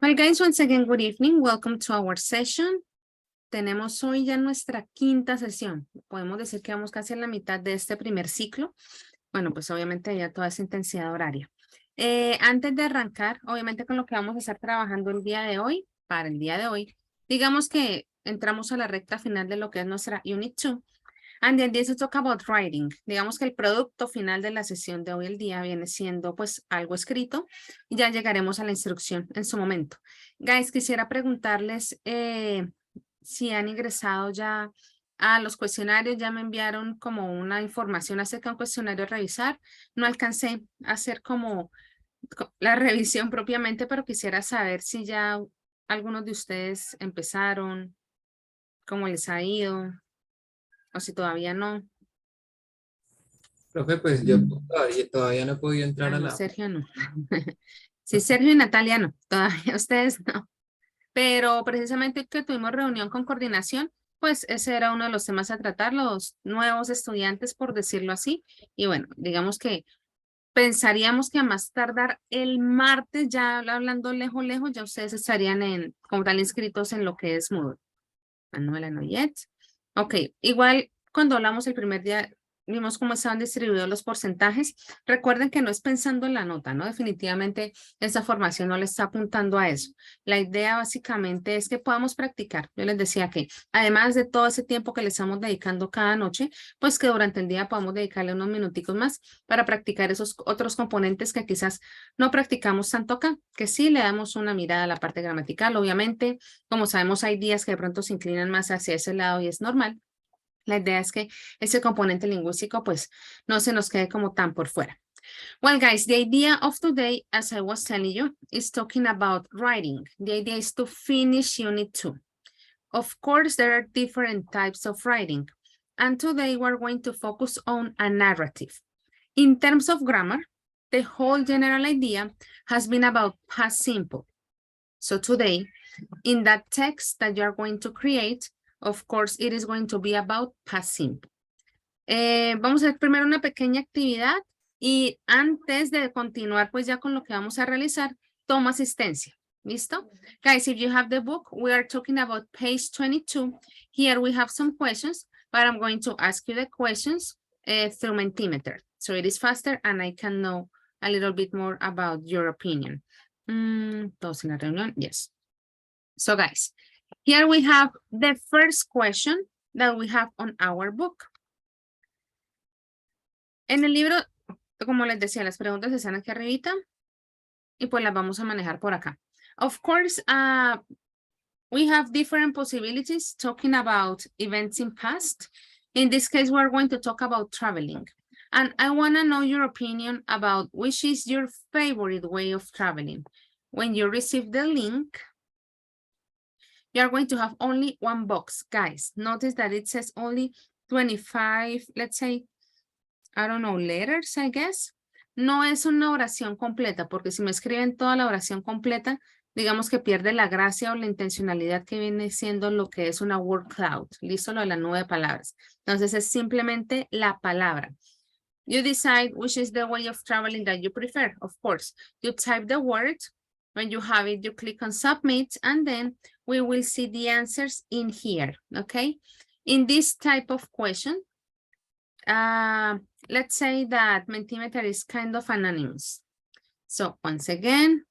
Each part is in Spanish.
Well, guys, once again, good evening. Welcome to our session. Tenemos hoy ya nuestra quinta sesión. Podemos decir que vamos casi a la mitad de este primer ciclo. Bueno, pues obviamente ya toda esa intensidad horaria. Antes de arrancar, obviamente con lo que vamos a estar trabajando el día de hoy, para el día de hoy, digamos que entramos a la recta final de lo que es nuestra Unit 2. And then this is talk about writing. Digamos que el producto final de la sesión de hoy el día viene siendo pues algo escrito y ya llegaremos a la instrucción en su momento. Guys, quisiera preguntarles si han ingresado ya a los cuestionarios, ya me enviaron como una información acerca de un cuestionario a revisar. No alcancé a hacer como la revisión propiamente, pero quisiera saber si ya algunos de ustedes empezaron, cómo les ha ido o si todavía no. Profe, pues yo todavía no he podido entrar Ah, a no, la... Sergio no. Sí, Sergio y Natalia no, todavía ustedes no. Pero precisamente que tuvimos reunión con coordinación, pues ese era uno de los temas a tratar, los nuevos estudiantes, por decirlo así. Y bueno, digamos que pensaríamos que a más tardar el martes, ya hablando lejos, ya ustedes estarían como tal inscritos en lo que es Moodle. Manuela no yet. Ok, igual cuando hablamos el primer día, vimos cómo estaban distribuidos los porcentajes. Recuerden que no es pensando en la nota, ¿no? Definitivamente esa formación no le está apuntando a eso. La idea básicamente es que podamos practicar. Yo les decía que además de todo ese tiempo que le estamos dedicando cada noche, pues que durante el día podamos dedicarle unos minuticos más para practicar esos otros componentes que quizás no practicamos tanto acá, que sí le damos una mirada a la parte gramatical, obviamente. Como sabemos, hay días que de pronto se inclinan más hacia ese lado y es normal. La idea es que ese componente lingüístico pues no se nos quede como tan por fuera. Well, guys, the idea of today, as I was telling you, is talking about writing. The idea is to finish Unit 2. Of course, there are different types of writing. And today we're going to focus on a narrative. In terms of grammar, the whole general idea has been about past simple. So today, in that text that you're going to create, of course, it is going to be about past simple. Vamos a hacer primero una pequeña actividad y antes de continuar pues ya con lo que vamos a realizar, toma asistencia. ¿Listo? Guys, if you have the book, we are talking about page 22. Here we have some questions, but I'm going to ask you the questions through Mentimeter. So it is faster and I can know a little bit more about your opinion. Todos en la reunión? Yes. So guys, here we have the first question that we have on our book. En el libro, como les decía, las preguntas están aquí arribita y pues las vamos a manejar por acá. Of course, we have different possibilities talking about events in past. In this case, we're going to talk about traveling. And I want to know your opinion about which is your favorite way of traveling. When you receive the link, you're going to have only one box. Guys, notice that it says only 25, let's say, I don't know, letters, I guess. No es una oración completa, porque si me escriben toda la oración completa, digamos que pierde la gracia o la intencionalidad que viene siendo lo que es una word cloud. Listo, lo de la nube de palabras. Entonces es simplemente la palabra. You decide which is the way of traveling that you prefer. Of course, you type the word. When you have it, you click on submit, and then we will see the answers in here, okay? In this type of question, let's say that Mentimeter is kind of anonymous. So once again,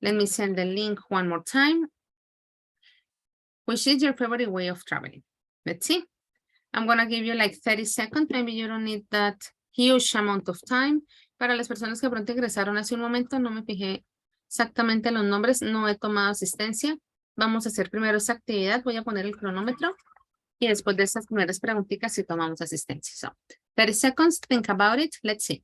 let me send the link one more time. Which is your favorite way of traveling? Let's see. I'm gonna give you like 30 seconds. Maybe you don't need that huge amount of time. Para las personas que pronto ingresaron hace un momento, no me fijé exactamente los nombres, no he tomado asistencia. Vamos a hacer primero esta actividad. Voy a poner el cronómetro. Y después de estas primeras preguntitas, si tomamos asistencia. So, 30 seconds, think about it. Let's see.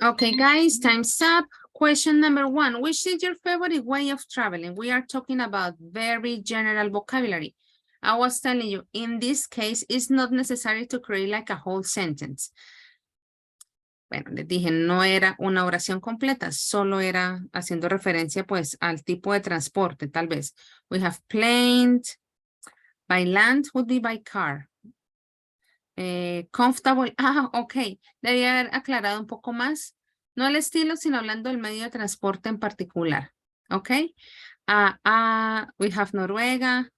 Okay, guys, time's up. Question number 1. Which is your favorite way of traveling? We are talking about very general vocabulary. I was telling you, in this case, it's not necessary to create like a whole sentence. Bueno, les dije, no era una oración completa, solo era haciendo referencia pues al tipo de transporte, tal vez. We have planes, by land would be by car. Comfortable, ok, debía haber aclarado un poco más, no el estilo, sino hablando del medio de transporte en particular, ok. We have Noruega.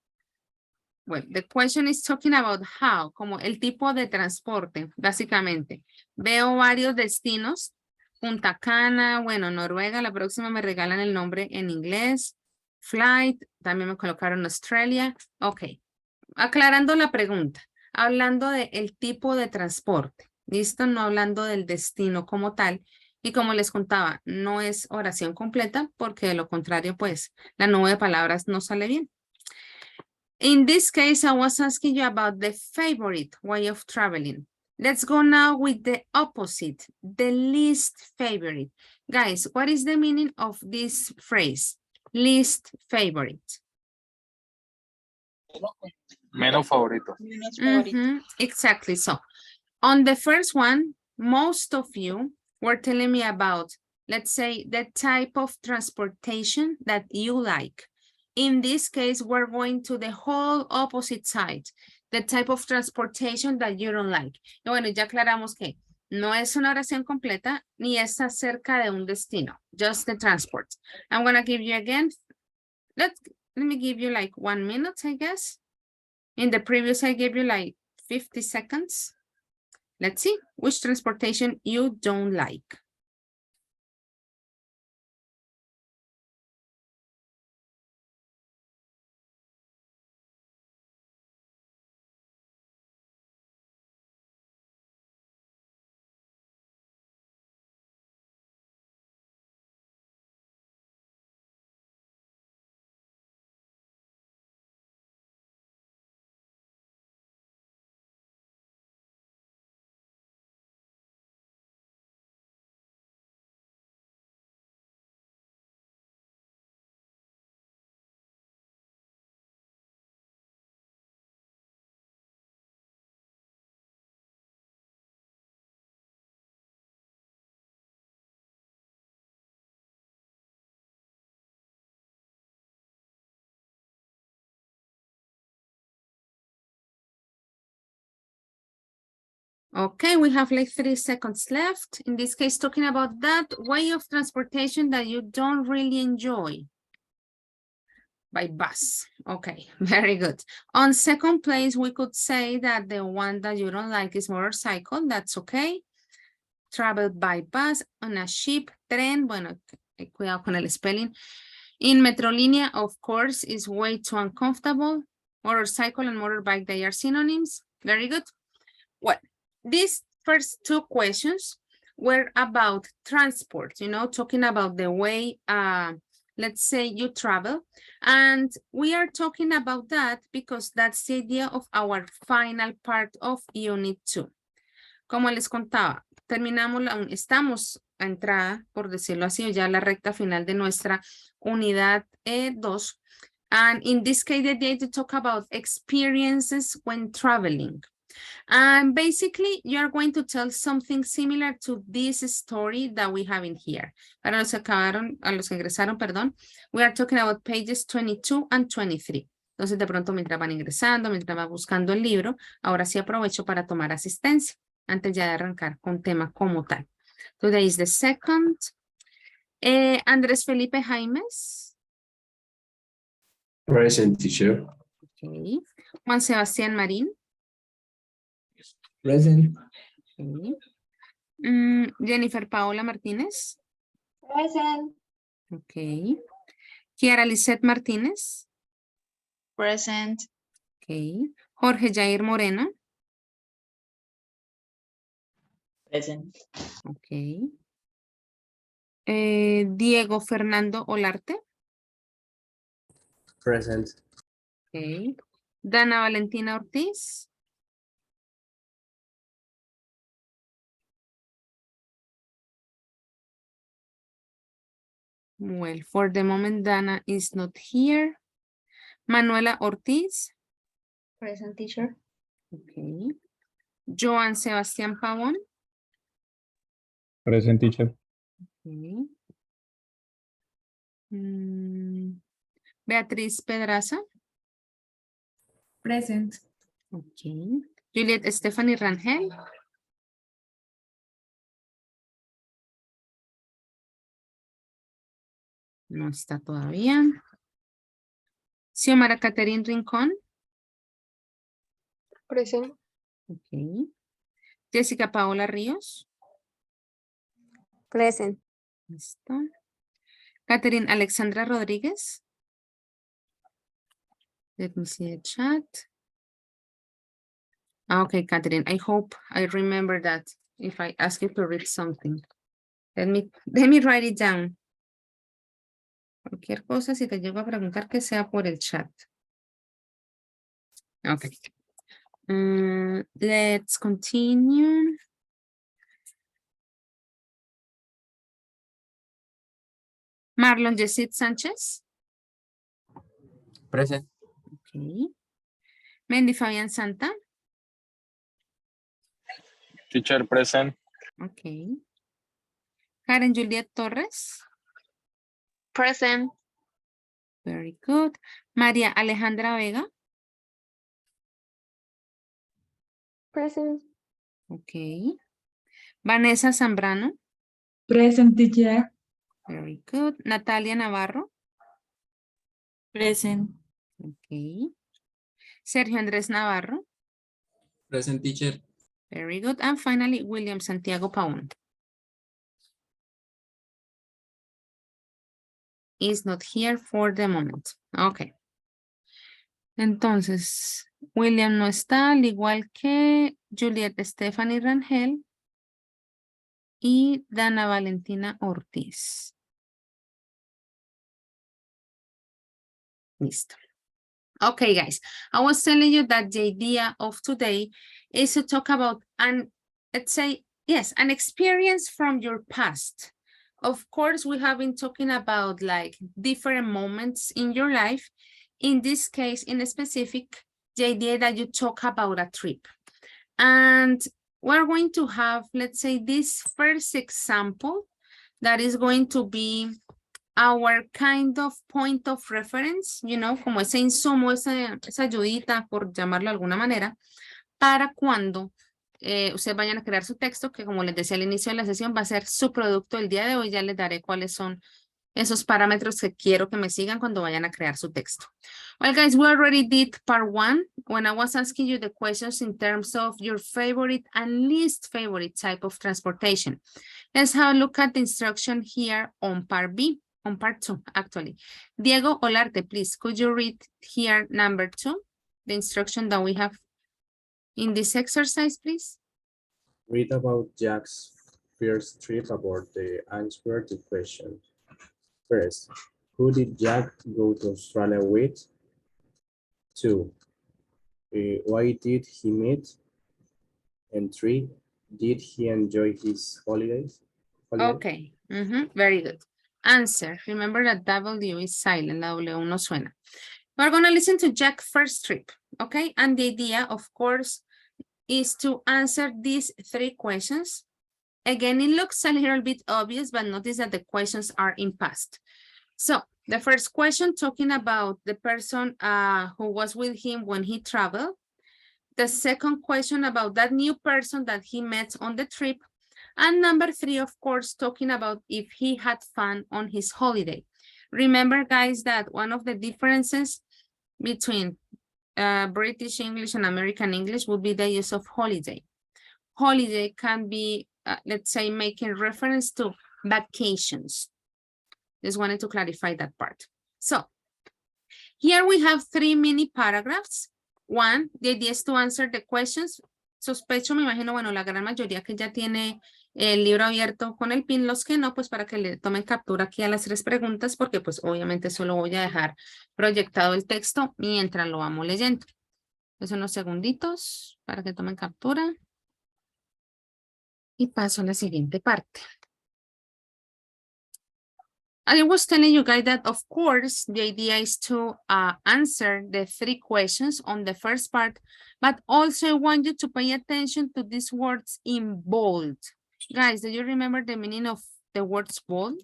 Well, the question is talking about how, como el tipo de transporte, básicamente. Veo varios destinos, Punta Cana, bueno, Noruega, la próxima me regalan el nombre en inglés, flight, también me colocaron Australia, ok. Aclarando la pregunta, hablando del tipo de transporte, ¿listo? No hablando del destino como tal. Y como les contaba, no es oración completa porque de lo contrario, pues, la nube de palabras no sale bien. In this case, I was asking you about the favorite way of traveling. Let's go now with the opposite, the least favorite. Guys, what is the meaning of this phrase? Least favorite. Menos favorito. Exactly. So on the first one, most of you were telling me about, let's say, the type of transportation that you like. In this case, we're going to the whole opposite side, the type of transportation that you don't like. Y bueno, ya aclaramos que no es una oración completa ni es acerca de un destino, just the transport. I'm going to give you again, let me give you like 1 minute, I guess. In the previous, I gave you like 50 seconds. Let's see which transportation you don't like. Okay, we have like 3 seconds left. In this case, talking about that way of transportation that you don't really enjoy. By bus. Okay, very good. On second place, we could say that the one that you don't like is motorcycle. That's okay. Travel by bus, on a ship, tren. Bueno, cuidado con el spelling. In Metrolínea, of course, is way too uncomfortable. Motorcycle and motorbike, they are synonyms. Very good. Well, these first 2 questions were about transport, you know, talking about the way, let's say you travel. And we are talking about that because that's the idea of our final part of Unit 2. Como les contaba, estamos a entrada, por decirlo así, ya la recta final de nuestra unidad 2. And in this case, the idea to talk about experiences when traveling. And basically, you are going to tell something similar to this story that we have in here. Para los que ingresaron, perdón, we are talking about pages 22 and 23. Entonces, de pronto, mientras van ingresando, mientras van buscando el libro, ahora sí aprovecho para tomar asistencia antes ya de arrancar con tema como tal. Today is the second. Andrés Felipe Jaimes. Present, teacher. Okay. Juan Sebastián Marín. Present. Okay. Jennifer Paola Martínez. Present. Ok. Kiara Lisette Martínez. Present. Ok. Jorge Jair Moreno. Present. Ok. Diego Fernando Olarte. Present. Ok. Dana Valentina Ortiz. Well, for the moment, Dana is not here. Manuela Ortiz. Present, teacher. Okay. Joan Sebastián Pavón. Present, teacher. Okay. Beatriz Pedraza. Present. Okay. Juliet Stephanie Rangel. No está todavía. Xiomara Caterín Rincón. Present. Okay. Jessica Paola Ríos. Present. Listo. Catherine Alexandra Rodríguez. Let me see the chat. Okay, Catherine, I hope I remember that if I ask you to read something. Let me write it down. Cualquier cosa, si te llego a preguntar, que sea por el chat. Okay. Let's continue. Marlon Yesid Sánchez. Present. Okay. Mendy Fabián Santa. Teacher present. Okay. Karen Juliet Torres. Present. Very good. María Alejandra Vega. Present. Okay. Vanessa Zambrano. Present, teacher. Very good. Natalia Navarro. Present. Okay. Sergio Andrés Navarro. Present, teacher. Very good. And finally, William Santiago Paón. Is not here for the moment. Okay. Entonces, William no está, al igual que Juliet Stephanie Rangel y Dana Valentina Ortiz. Listo. Okay, guys. I was telling you that the idea of today is to talk about let's say, yes, an experience from your past. Of course, we have been talking about like different moments in your life. In this case, in specific, the idea that you talk about a trip. And we're going to have, let's say, this first example that is going to be our kind of point of reference, you know, como ese insumo, esa ayudita, por llamarlo de alguna manera, para cuando ustedes vayan a crear su texto, que como les decía al inicio de la sesión, va a ser su producto el día de hoy. Ya les daré cuáles son esos parámetros que quiero que me sigan cuando vayan a crear su texto. Well, guys, we already did part 1 when I was asking you the questions in terms of your favorite and least favorite type of transportation. Let's have a look at the instruction here on part B, on part 2, actually. Diego Olarte, please, could you read here number 2, the instruction that we have in this exercise, please? Read about Jack's first trip aboard the answer to question. First, who did Jack go to Australia with? 2, why did he meet? And 3, did he enjoy his holidays? Okay, very good. Answer, remember that W is silent, la W no suena. We're gonna listen to Jack's first trip, okay? And the idea, of course, is to answer these 3 questions. Again, it looks a little bit obvious, but notice that the questions are in past. So the first question talking about the person who was with him when he traveled. The second question about that new person that he met on the trip. And number 3, of course, talking about if he had fun on his holiday. Remember, guys, that one of the differences between British English and American English would be the use of holiday. Holiday can be, let's say, making reference to vacations. Just wanted to clarify that part. So here we have 3 mini paragraphs. 1, the idea is to answer the questions. Sospecho, me imagino, bueno, la gran mayoría que ya tiene el libro abierto con el pin, los que no, pues para que le tomen captura aquí a las 3 preguntas, porque pues obviamente solo voy a dejar proyectado el texto mientras lo vamos leyendo. Entonces unos segunditos para que tomen captura. Y paso a la siguiente parte. I was telling you guys that, of course, the idea is to answer the 3 questions on the first part, but also I want you to pay attention to these words in bold. Guys, do you remember the meaning of the words bold?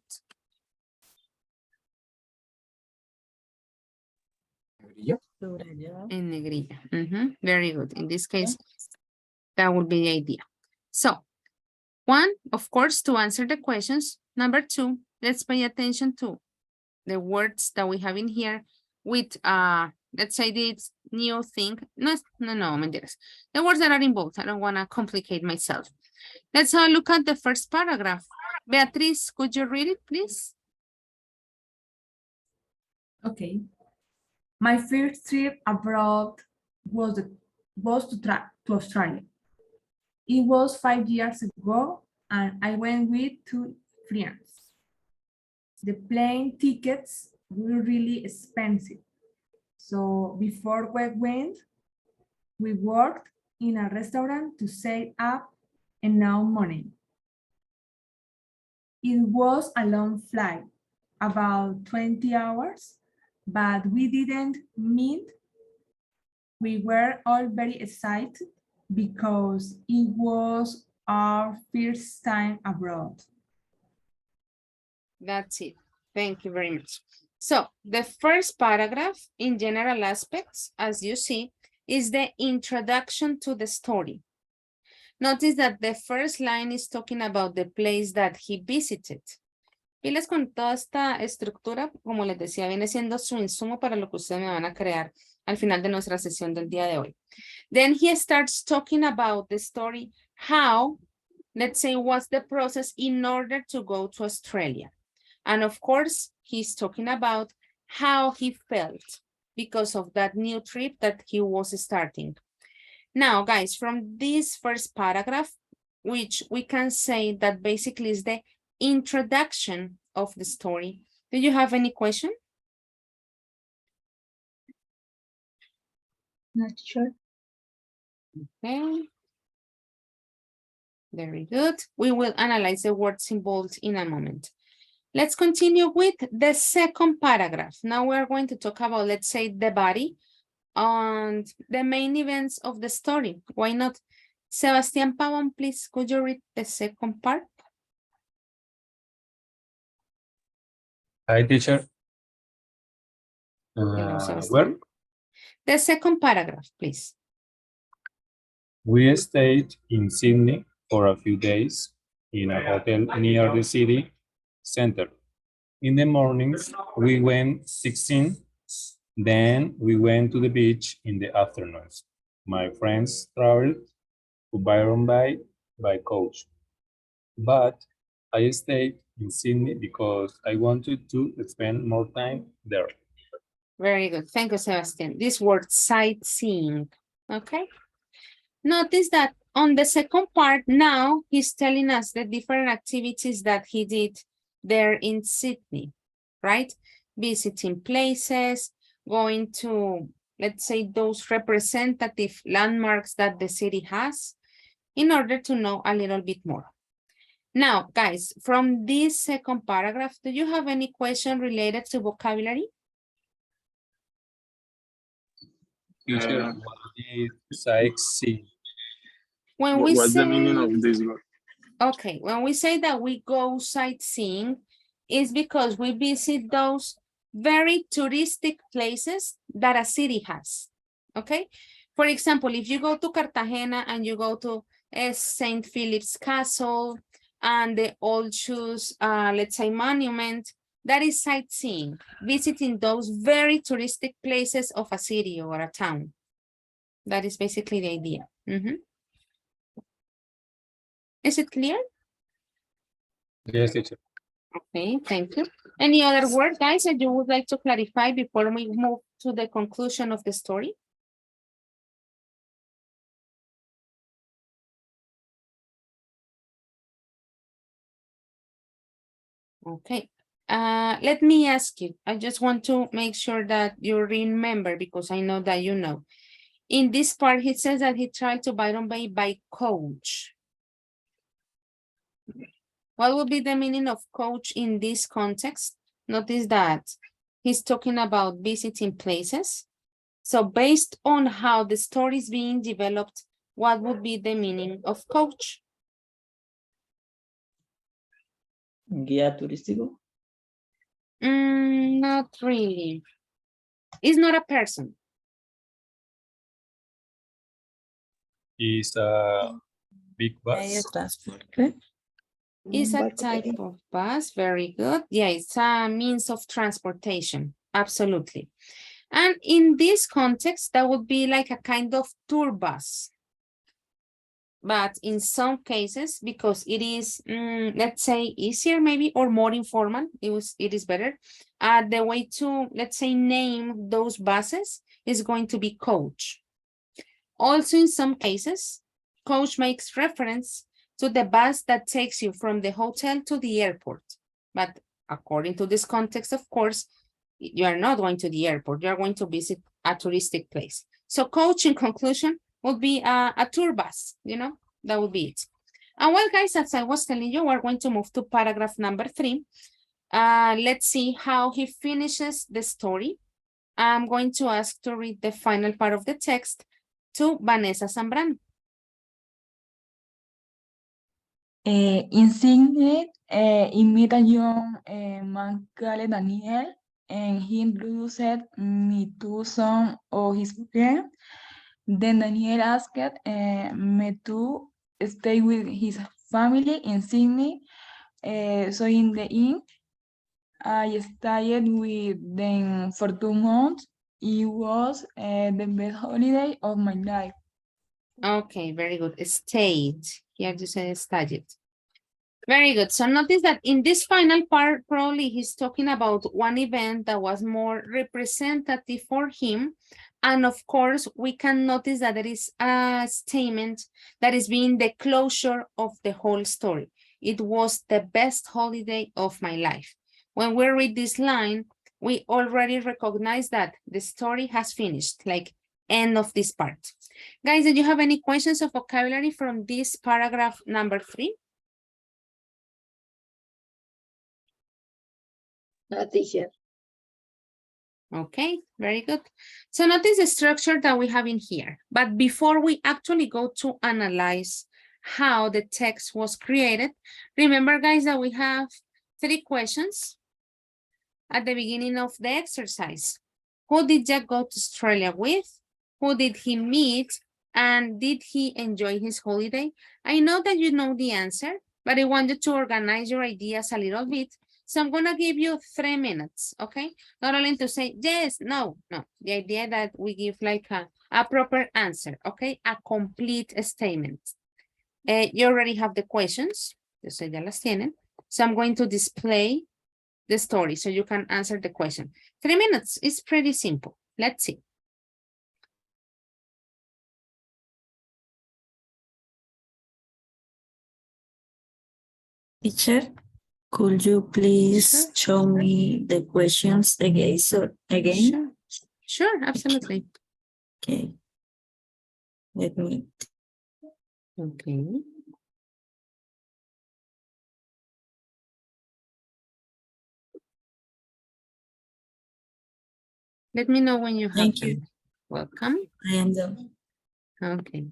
En negrilla. Very good. In this case, that would be the idea. So, 1, of course, to answer the questions. Number 2, let's pay attention to the words that we have in here with, let's say this new thing. No, mentiras. The words that are in bold. I don't want to complicate myself. Let's have a look at the first paragraph. Beatriz, could you read it, please? Okay. My first trip abroad was to Australia. It was 5 years ago, and I went with 2 friends. The plane tickets were really expensive. So before we went, we worked in a restaurant to save up enough money. It was a long flight, about 20 hours, but we didn't mind. We were all very excited because it was our first time abroad. That's it. Thank you very much. So the first paragraph in general aspects, as you see, is the introduction to the story. Notice that the first line is talking about the place that he visited. Pilas con toda esta estructura, como les decía, viene siendo su insumo para lo que ustedes me van a crear al final de nuestra sesión del día de hoy. Then he starts talking about the story, how, let's say, was the process in order to go to Australia. And of course, he's talking about how he felt because of that new trip that he was starting. Now, guys, from this first paragraph, which we can say that basically is the introduction of the story. Do you have any question? Not sure. Okay. Very good. We will analyze the words in bold in a moment. Let's continue with the second paragraph. Now we're going to talk about, let's say, the body and the main events of the story. Why not? Sebastian Pavon, please, could you read the second part? Hi, teacher. Hello, Sebastian. Well, The second paragraph, please. we stayed in Sydney for a few days in a hotel near the city center. In the mornings, we went sightseeing. Then we went to the beach in the afternoons. My friends traveled to Byron Bay by coach, but I stayed in Sydney because I wanted to spend more time there. Very good. Thank you, Sebastian. This word sightseeing. Okay. Notice that on the second part, now he's telling us the different activities that he did there in Sydney, right? Visiting places, going to, let's say, those representative landmarks that the city has in order to know a little bit more. Now, guys, from this second paragraph, do you have any question related to vocabulary? Teacher, what is sightseeing? When we What's say, the meaning of this word? okay, when we say that we go sightseeing, is because we visit those very touristic places that a city has, okay? For example, if you go to Cartagena and you go to St. Philip's Castle and the Old Shoes, let's say, monument, that is sightseeing, visiting those very touristic places of a city or a town. That is basically the idea. Is it clear? Yes, teacher. Okay, thank you. Any other word, guys, that you would like to clarify before we move to the conclusion of the story? Okay. Let me ask you. I just want to make sure that you remember because I know that you know. In this part, he says that he tried to Byron Bay by coach. What would be the meaning of coach in this context? Notice that he's talking about visiting places. So based on how the story is being developed, what would be the meaning of coach? Guía turístico. Not really. It's not a person. Is a big Medio de bus. transporte. It's a Barco type pequeño. of bus. Very good. Yeah, it's a means of transportation. Absolutely. And in this context, that would be like a kind of tour bus. But in some cases, because it is, let's say, easier maybe or more informal, it is better. The way to, let's say, name those buses is going to be coach. Also, in some cases, coach makes reference to the bus that takes you from the hotel to the airport. But according to this context, of course, you are not going to the airport. You are going to visit a touristic place. So coach, in conclusion, would be a tour bus, you know, that would be it. And well, guys, as I was telling you, we're going to move to paragraph number 3. Let's see how he finishes the story. I'm going to ask to read the final part of the text to Vanessa Zambrano. Insigne meet a young man called Daniel, and he introduced me to some of his friends. Then Daniel asked me to stay with his family in Sydney. So in the end, I stayed with them for 2 months. It was the best holiday of my life. Okay, very good. Stayed. Here you say studied. Very good. So notice that in this final part, probably he's talking about one event that was more representative for him. And of course, we can notice that there is a statement that is being the closure of the whole story. It was the best holiday of my life. When we read this line, we already recognize that the story has finished, like end of this part. Guys, did you have any questions of vocabulary from this paragraph number 3? No, teacher. Okay, very good. So notice the structure that we have in here. But before we actually go to analyze how the text was created, remember, guys, that we have 3 questions at the beginning of the exercise. Who did Jack go to Australia with? Who did he meet? And did he enjoy his holiday? I know that you know the answer, but I wanted to organize your ideas a little bit. So I'm gonna give you 3 minutes, okay? Not only to say yes, no, no. The idea that we give like a proper answer, okay? A complete statement. You already have the questions. So ya las tienen. So I'm going to display the story so you can answer the question. 3 minutes is pretty simple. Let's see. Teacher, could you please show me the questions again? Sure, sure, absolutely. Okay. Let me. Okay. Let me know when you have Thank you. them. Welcome. I am done. Okay.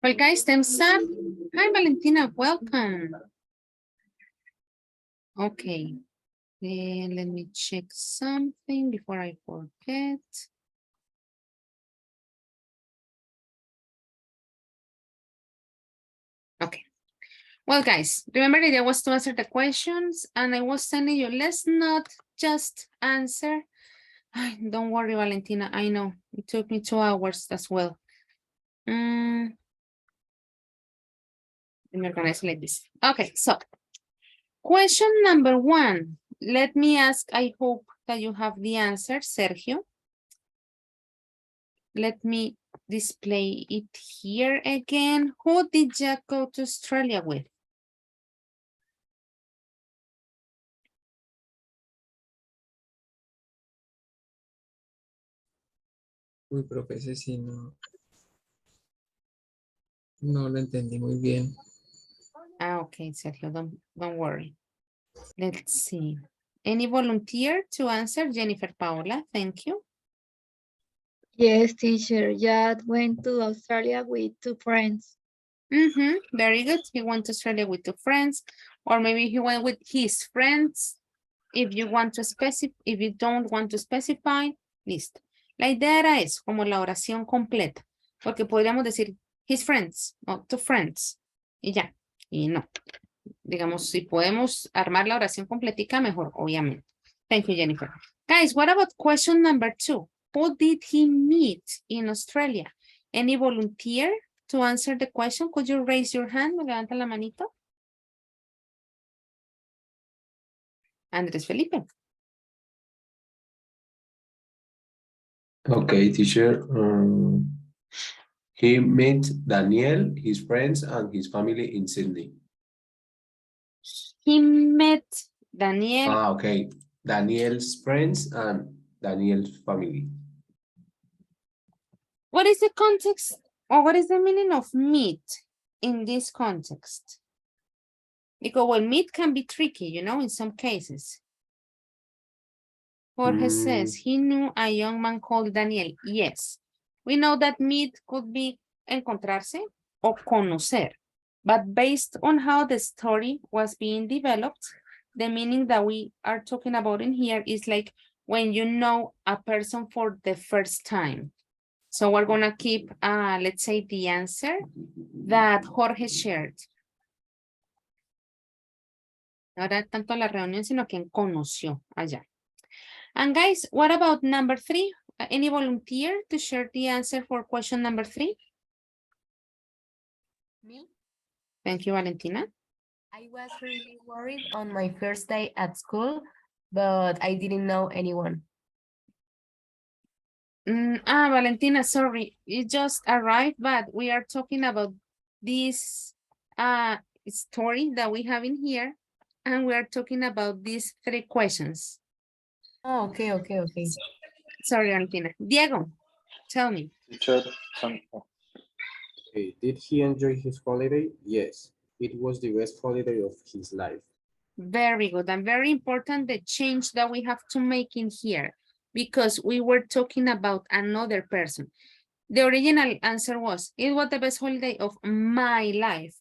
Well, guys, thumbs up. Hi, Valentina, welcome. Okay, let me check something before I forget. Okay. Well, guys, remember the idea was to answer the questions, and I was telling you, let's not just answer. Ay, don't worry, Valentina, I know. It took me 2 hours as well. Let me organize like this. Okay, so question number 1. Let me ask, I hope that you have the answer, Sergio. Let me display it here again. Who did Jack go to Australia with? Uy, profe, ese sí no lo entendí muy bien. Ah, okay, Sergio, don't worry. Let's see. Any volunteer to answer? Jennifer Paola, thank you. Yes, teacher. Jad went to Australia with 2 friends. Very good. He went to Australia with 2 friends, or maybe he went with his friends. If you want to specify, if you don't want to specify, listo. La idea era eso, como la oración completa, porque podríamos decir his friends o 2 friends y ya, y no. Digamos, si podemos armar la oración completica, mejor, obviamente. Thank you, Jennifer. Guys, what about question number 2? Who did he meet in Australia? Any volunteer to answer the question? Could you raise your hand? ¿Me levanta la manito? Andrés Felipe. Okay, teacher. He met Daniel, his friends, and his family in Sydney. He met Daniel. Ah, okay. Daniel's friends and Daniel's family. What is the context or what is the meaning of meet in this context? Because well, meet can be tricky, you know, in some cases. Jorge says he knew a young man called Daniel. Yes, we know that meet could be encontrarse o conocer, but based on how the story was being developed, the meaning that we are talking about in here is like when you know a person for the first time. So we're gonna keep, let's say, the answer that Jorge shared. Ahora tanto la reunión, sino quien conoció allá. And guys, what about number 3? Any volunteer to share the answer for question number 3? Me? Thank you, Valentina. I was really worried on my first day at school, but I didn't know anyone. Valentina, sorry, it just arrived, but we are talking about this story that we have in here, and we are talking about these 3 questions. Oh, okay. Sorry, Valentina. Diego, tell me. Okay, did he enjoy his holiday? Yes, it was the best holiday of his life. Very good, and very important, the change that we have to make in here, because we were talking about another person. The original answer was, it was the best holiday of my life,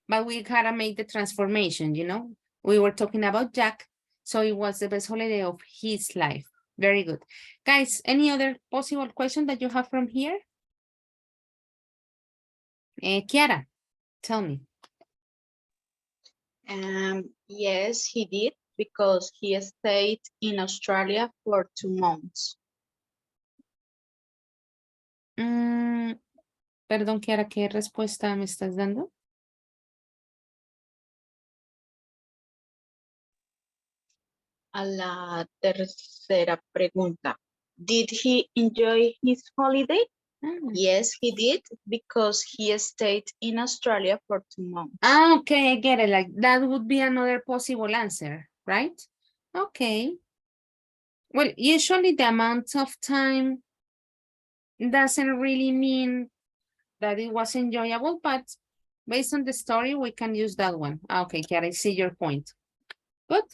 but we gotta make the transformation, you know? We were talking about Jack, so it was the best holiday of his life. Very good. Guys, any other possible question that you have from here? Kiara, tell me. Yes, he did, because he stayed in Australia for 2 months. Perdón, Kiara, ¿qué respuesta me estás dando? A la tercera pregunta. Did he enjoy his holiday? Yes, he did, because he stayed in Australia for 2 months. Okay, I get it. Like that would be another possible answer, right? Okay. Well, usually the amount of time doesn't really mean that it was enjoyable, but based on the story, we can use that one. Okay, Kiara, I see your point. Good.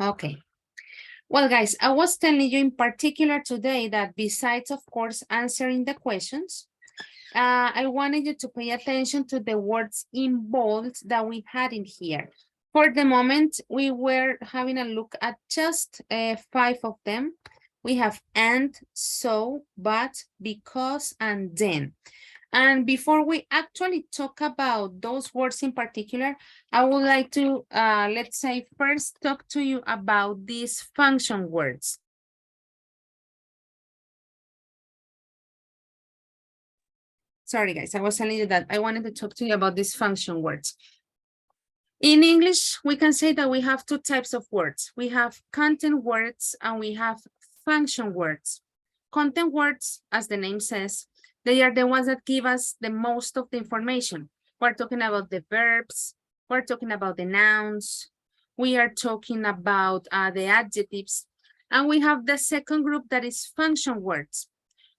Okay. Well, guys, I was telling you in particular today that besides, of course, answering the questions, I wanted you to pay attention to the words in bold that we had in here. For the moment, we were having a look at just 5 of them. We have and, so, but, because, and then. And before we actually talk about those words in particular, I would like to, let's say, first talk to you about these function words. Sorry, guys, I was telling you that I wanted to talk to you about these function words. In English, we can say that we have 2 types of words. We have content words and we have function words. Content words, as the name says, they are the ones that give us the most of the information. We're talking about the verbs, we're talking about the nouns, we are talking about the adjectives, and we have the second group that is function words.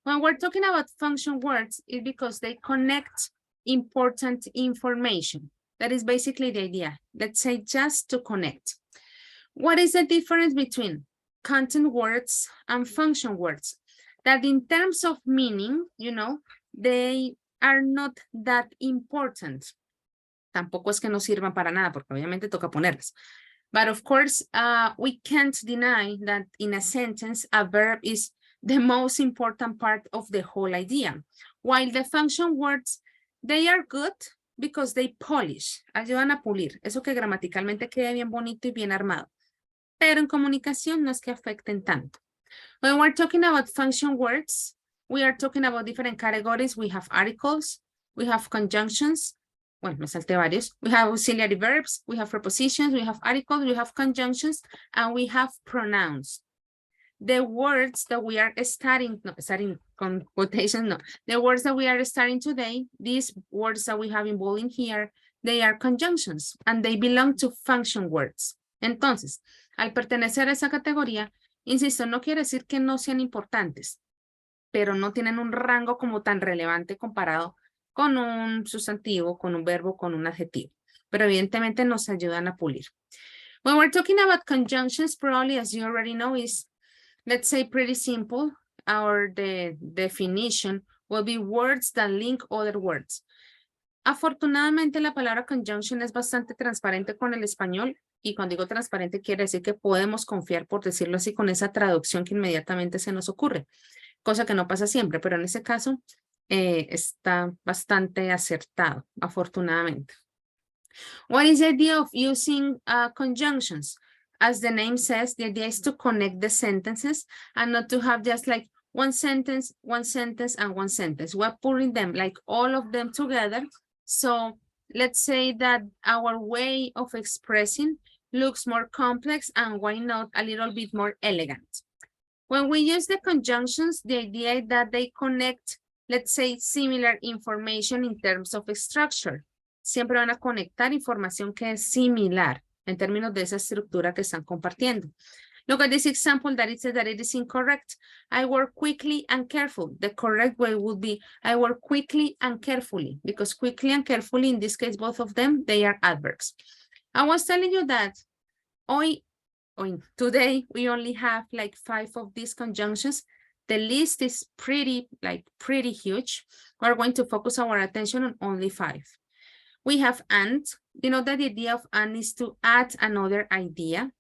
When we're talking about function words, it's because they connect important information. That is basically the idea. Let's say just to connect. What is the difference between content words and function words? That in terms of meaning, you know, they are not that important. Tampoco es que no sirvan para nada, porque obviamente toca ponerlas. But of course, we can't deny that in a sentence, a verb is the most important part of the whole idea. While the function words, they are good because they polish, ayudan a pulir. Eso que gramaticalmente quede bien bonito y bien armado. Pero en comunicación no es que afecten tanto. When we're talking about function words, we are talking about different categories. We have articles, we have conjunctions. Bueno, me salté varios. We have auxiliary verbs, we have prepositions, we have articles, we have conjunctions, and we have pronouns. The words that we are studying con quotation, no. The words that we are studying today, these words that we have in bold in here, they are conjunctions and they belong to function words. Entonces, al pertenecer a esa categoría, insisto, no quiere decir que no sean importantes, pero no tienen un rango como tan relevante comparado con un sustantivo, con un verbo, con un adjetivo. Pero evidentemente nos ayudan a pulir. When we're talking about conjunctions, probably as you already know is, let's say pretty simple, or the definition will be words that link other words. Afortunadamente la palabra conjunction es bastante transparente con el español y cuando digo transparente quiere decir que podemos confiar, por decirlo así, con esa traducción que inmediatamente se nos ocurre, cosa que no pasa siempre, pero en ese caso está bastante acertado, afortunadamente. What is the idea of using conjunctions? As the name says, the idea is to connect the sentences and not to have just like one sentence, and one sentence. We're putting them like all of them together. So let's say that our way of expressing looks more complex and why not a little bit more elegant. When we use the conjunctions, the idea is that they connect, let's say, similar information in terms of structure. Siempre van a conectar información que es similar en términos de esa estructura que están compartiendo. Look at this example that it says that it is incorrect. I work quickly and carefully. The correct way would be I work quickly and carefully, because quickly and carefully, in this case, both of them, they are adverbs. I was telling you that today we only have like 5 of these conjunctions. The list is pretty huge. We're going to focus our attention on only 5. We have and. You know that the idea of and is to add another idea.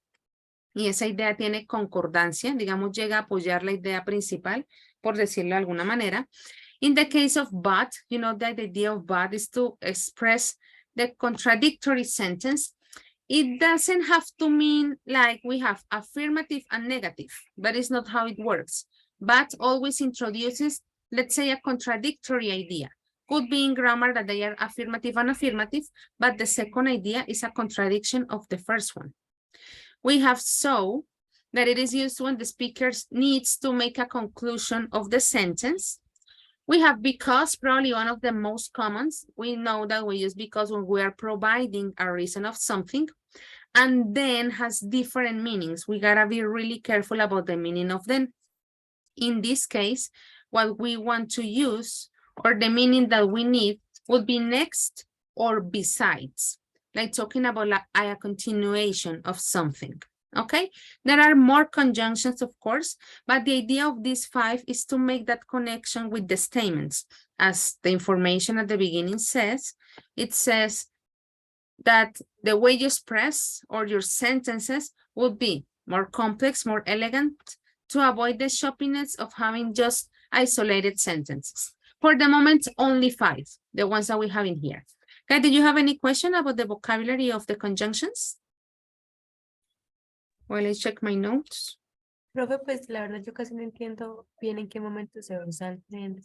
Y esa idea tiene concordancia, digamos, llega a apoyar la idea principal, por decirlo de alguna manera. In the case of but, you know that the idea of but is to express the contradictory sentence. It doesn't have to mean like we have affirmative and negative, but it's not how it works. But always introduces, let's say, a contradictory idea. Could be in grammar that they are affirmative and affirmative, but the second idea is a contradiction of the first one. We have so, that it is used when the speaker needs to make a conclusion of the sentence. We have because, probably one of the most commons. We know that we use because when we are providing a reason of something, and then has different meanings. We gotta be really careful about the meaning of them. In this case, what we want to use or the meaning that we need would be next or besides, like talking about like a continuation of something. Okay, there are more conjunctions, of course, but the idea of these 5 is to make that connection with the statements as the information at the beginning says, it says that the way you express or your sentences would be more complex, more elegant, to avoid the shoppiness of having just isolated sentences. For the moment, only 5, the ones that we have in here. Okay, did you have any question about the vocabulary of the conjunctions? Well, I check my notes. Profe, pues la verdad yo casi no entiendo bien en qué momento se usa el then.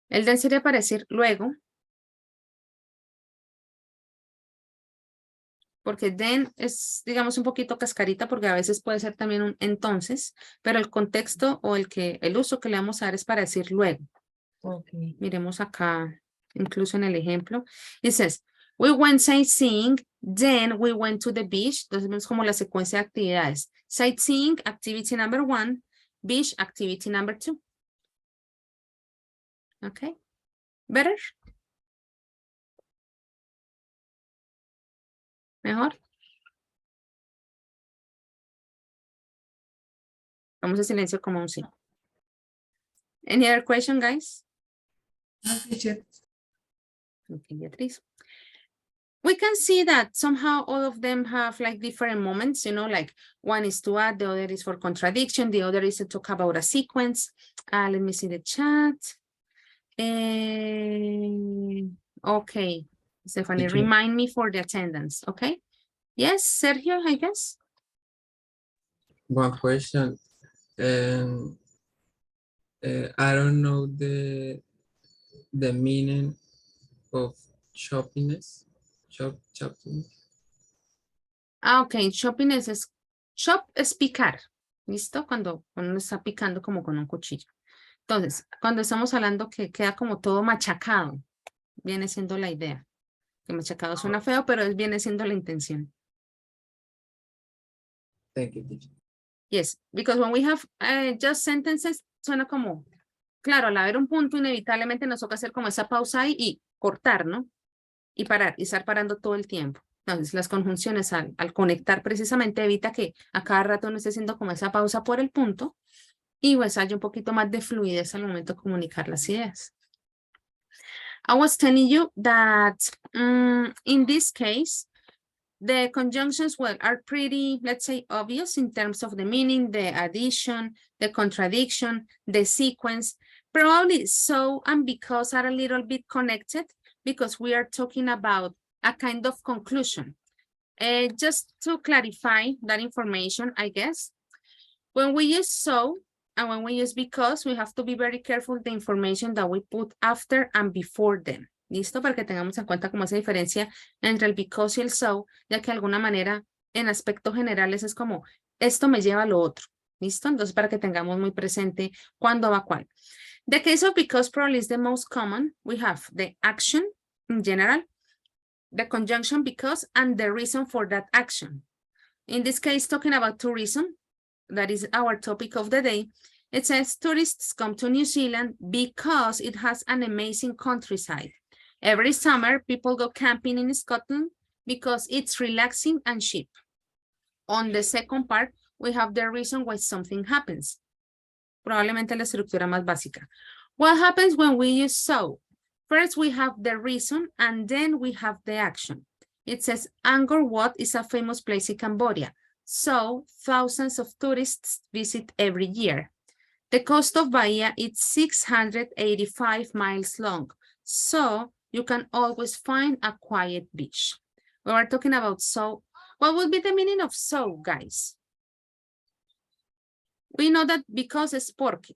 El then sería para decir luego. Porque then es, digamos, un poquito cascarita porque a veces puede ser también un entonces, pero el contexto o el uso que le vamos a dar es para decir luego. Okay. Miremos acá, incluso en el ejemplo. It says, we went sightseeing, then we went to the beach. Entonces vemos como la secuencia de actividades. Sightseeing, activity number 1, beach, activity number 2. Okay, better? ¿Mejor? Vamos a silencio como un sí. Any other question, guys? No, teacher. Okay, Beatriz. We can see that somehow all of them have like different moments, you know, like one is to add, the other is for contradiction, the other is to talk about a sequence. Let me see the chat. Okay, Stephanie, Teacher. remind me for the attendance, okay? Yes, Sergio, I guess. One question. I don't know the meaning of shoppiness. Shopping. Ok, shopping es shop es picar, ¿listo? Cuando uno está picando como con un cuchillo. Entonces, cuando estamos hablando que queda como todo machacado, viene siendo la idea. Que machacado suena feo, pero viene siendo la intención. Thank you, teacher. Yes, because when we have just sentences, suena como, claro, al haber un punto, inevitablemente nos toca hacer como esa pausa ahí y cortar, ¿no? Y parar, y estar parando todo el tiempo. Entonces, las conjunciones al conectar precisamente evita que a cada rato uno esté haciendo como esa pausa por el punto y pues haya un poquito más de fluidez al momento de comunicar las ideas. I was telling you that in this case, the conjunctions, well, are pretty, let's say, obvious in terms of the meaning, the addition, the contradiction, the sequence. Probably so and because are a little bit connected because we are talking about a kind of conclusion. Just to clarify that information, I guess, when we use so and when we use because, we have to be very careful the information that we put after and before them. ¿Listo? Para que tengamos en cuenta como esa diferencia entre el because y el so, ya que de alguna manera en aspectos generales es como, esto me lleva a lo otro. ¿Listo? Entonces, para que tengamos muy presente cuándo va cuál. The case of because probably is the most common. We have the action in general, the conjunction because, and the reason for that action. In this case, talking about tourism, that is our topic of the day. It says tourists come to New Zealand because it has an amazing countryside. Every summer, people go camping in Scotland because it's relaxing and cheap. On the second part, we have the reason why something happens. Probablemente la estructura más básica. What happens when we use so? First, we have the reason, and then we have the action. It says Angkor Wat is a famous place in Cambodia, so thousands of tourists visit every year. The coast of Bahia is 685 miles long, so you can always find a quiet beach. We are talking about so. What would be the meaning of so, guys? We know that because es porque.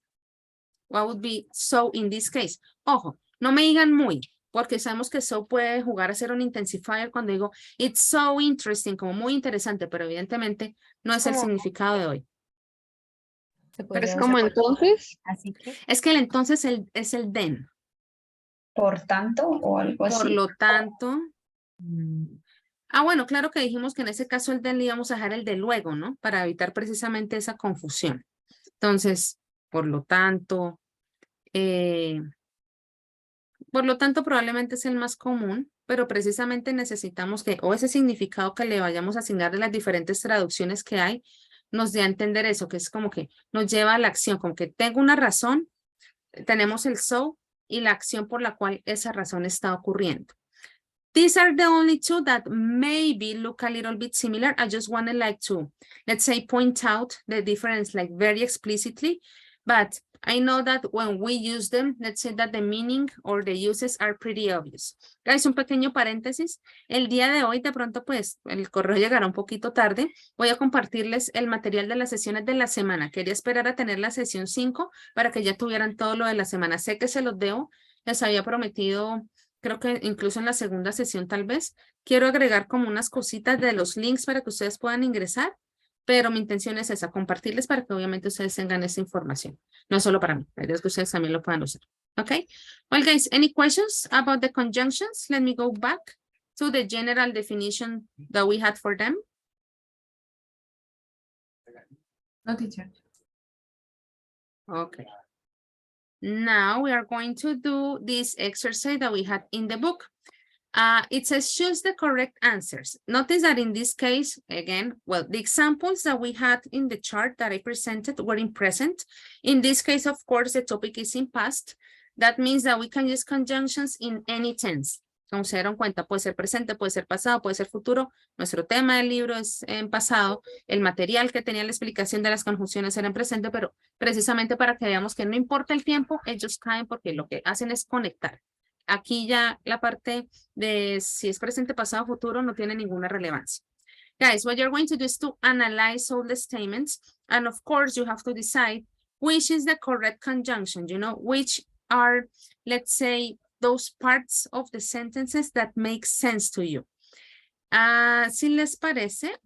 What would be so in this case? Ojo, no me digan muy, porque sabemos que so puede jugar a ser un intensifier cuando digo it's so interesting, como muy interesante, pero evidentemente no es el significado de hoy. Se Pero es podría como usar entonces, así que. Es que el entonces es el then. por tanto, o algo así. Por lo tanto. Bueno, claro que dijimos que en ese caso el then le íbamos a dejar el de luego, ¿no? Para evitar precisamente esa confusión. Entonces, por lo tanto probablemente es el más común, pero precisamente necesitamos que, o ese significado que le vayamos a asignar de las diferentes traducciones que hay, nos dé a entender eso, que es como que nos lleva a la acción, como que tengo una razón, tenemos el so, y la acción por la cual esa razón está ocurriendo. These are the only two that maybe look a little bit similar. I just wanted like to, let's say, point out the difference like very explicitly, but I know that when we use them, let's say that the meaning or the uses are pretty obvious. Guys, un pequeño paréntesis. El día de hoy, de pronto, pues, el correo llegará un poquito tarde. Voy a compartirles el material de las sesiones de la semana. Quería esperar a tener la sesión 5 para que ya tuvieran todo lo de la semana. Sé que se los debo. Les había prometido, creo que incluso en la segunda sesión tal vez. Quiero agregar como unas cositas de los links para que ustedes puedan ingresar. Pero mi intención es esa, compartirles para que obviamente ustedes tengan esa información. No solo para mí, la idea es que ustedes también lo puedan usar. Okay. Well, guys, any questions about the conjunctions? Let me go back to the general definition that we had for them. No, teacher. Okay. Now we are going to do this exercise that we had in the book. It says choose the correct answers. Notice that in this case, again, well, the examples that we had in the chart that I presented were in present. In this case, of course, the topic is in past. That means that we can use conjunctions in any tense. Como se dieron cuenta, puede ser presente, puede ser pasado, puede ser futuro. Nuestro tema del libro es en pasado. El material que tenía la explicación de las conjunciones era en presente, pero precisamente para que veamos que no importa el tiempo, ellos caen porque lo que hacen es conectar. Aquí ya la parte de si es presente, pasado, futuro no tiene ninguna relevancia. Guys, what you're going to do is to analyze all the statements. And of course, you have to decide which is the correct conjunction, you know, which are, let's say, those parts of the sentences that make sense to you. Si les parece,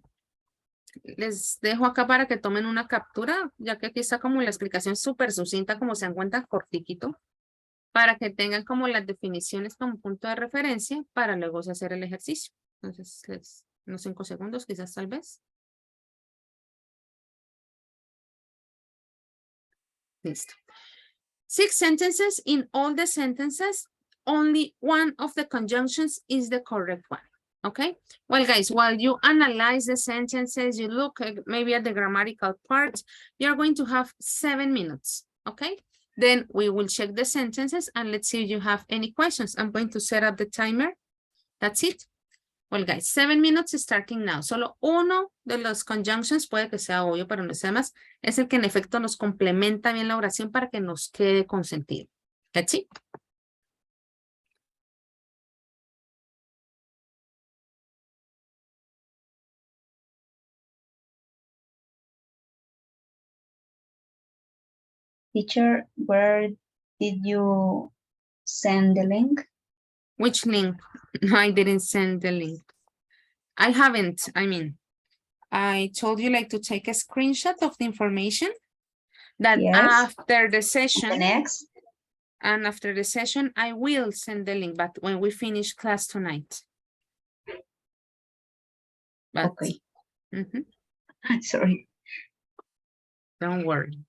les dejo acá para que tomen una captura, ya que aquí está como la explicación súper sucinta, como se dan cuenta, cortiquito, para que tengan como las definiciones como punto de referencia para luego hacer el ejercicio. Entonces, unos 5 segundos, quizás tal vez. Listo. 6 sentences. In all the sentences, only one of the conjunctions is the correct one. Okay. Well, guys, while you analyze the sentences, you look maybe at the grammatical part, you're going to have 7 minutes. Okay. Then we will check the sentences and let's see if you have any questions. I'm going to set up the timer. That's it. Well, guys, 7 minutes starting now. Solo uno de los conjunctions, puede que sea obvio, pero no sea más, es el que en efecto nos complementa bien la oración para que nos quede con sentido. That's it. Teacher, where did you send the link? Which link? No, I didn't send the link. I haven't, I mean, I told you like to take a screenshot of the information that Yes. after the session, The next? and after the session, I will send the link, but when we finish class tonight. But, Okay. Mhm, Sorry. don't worry.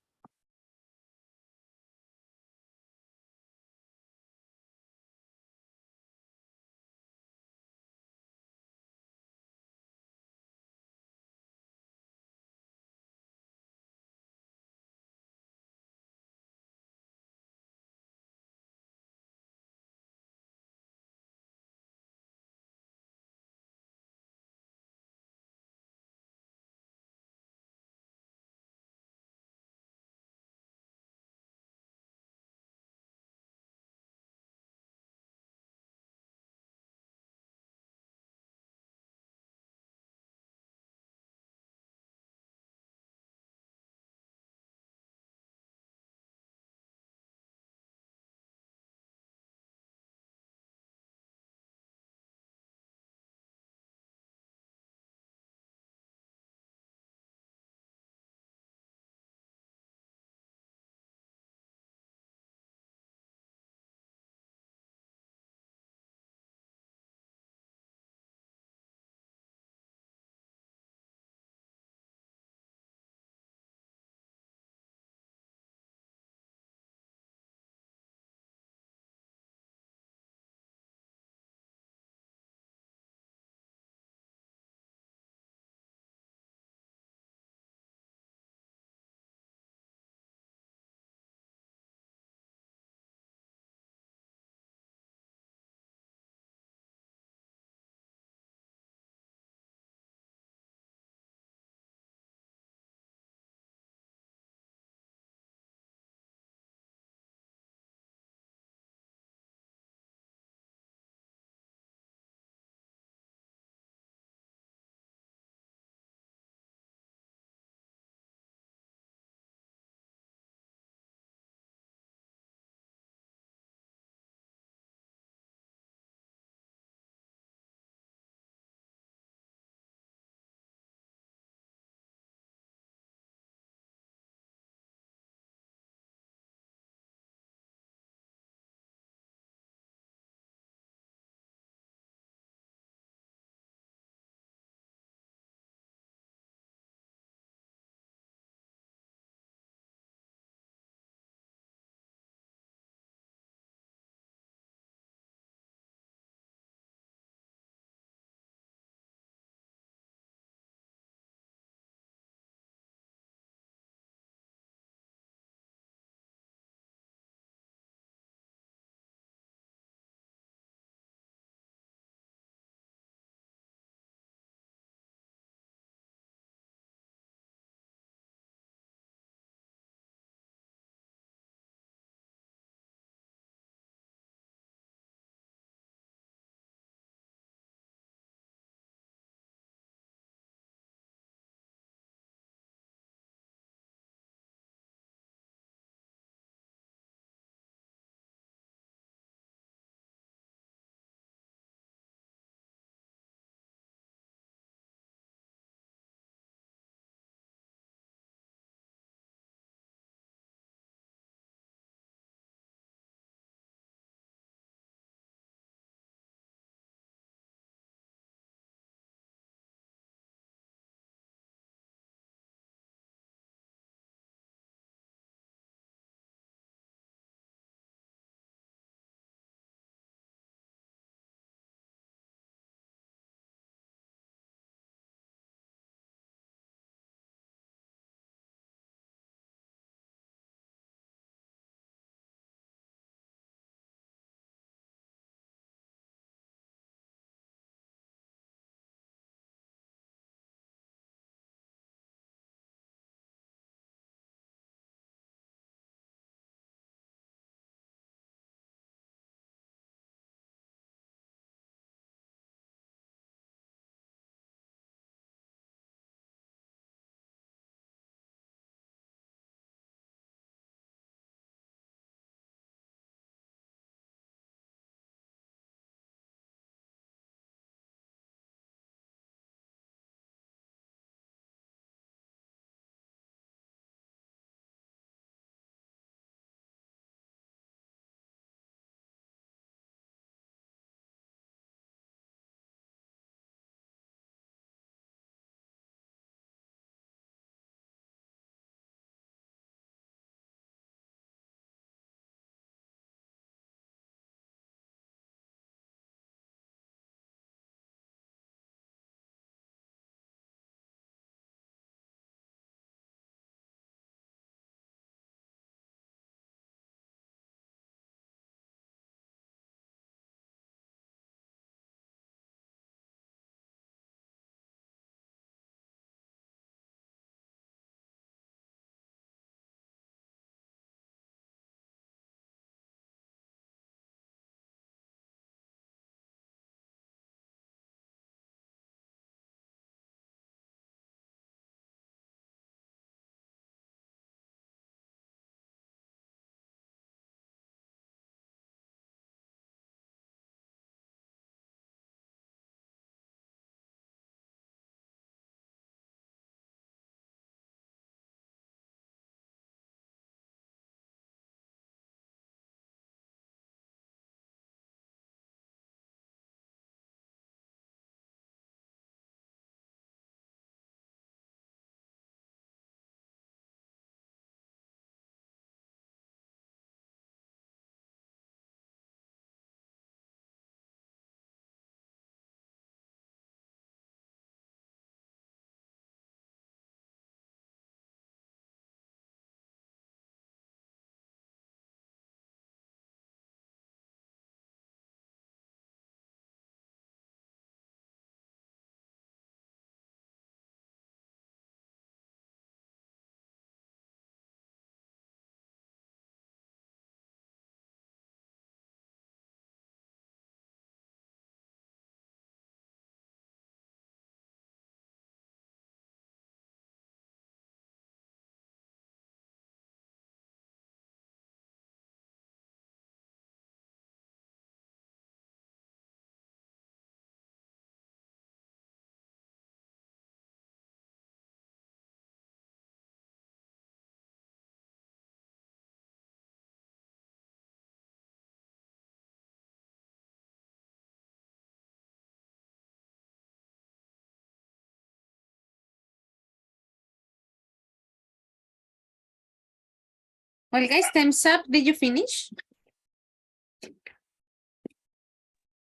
Well, guys, time's up. Did you finish?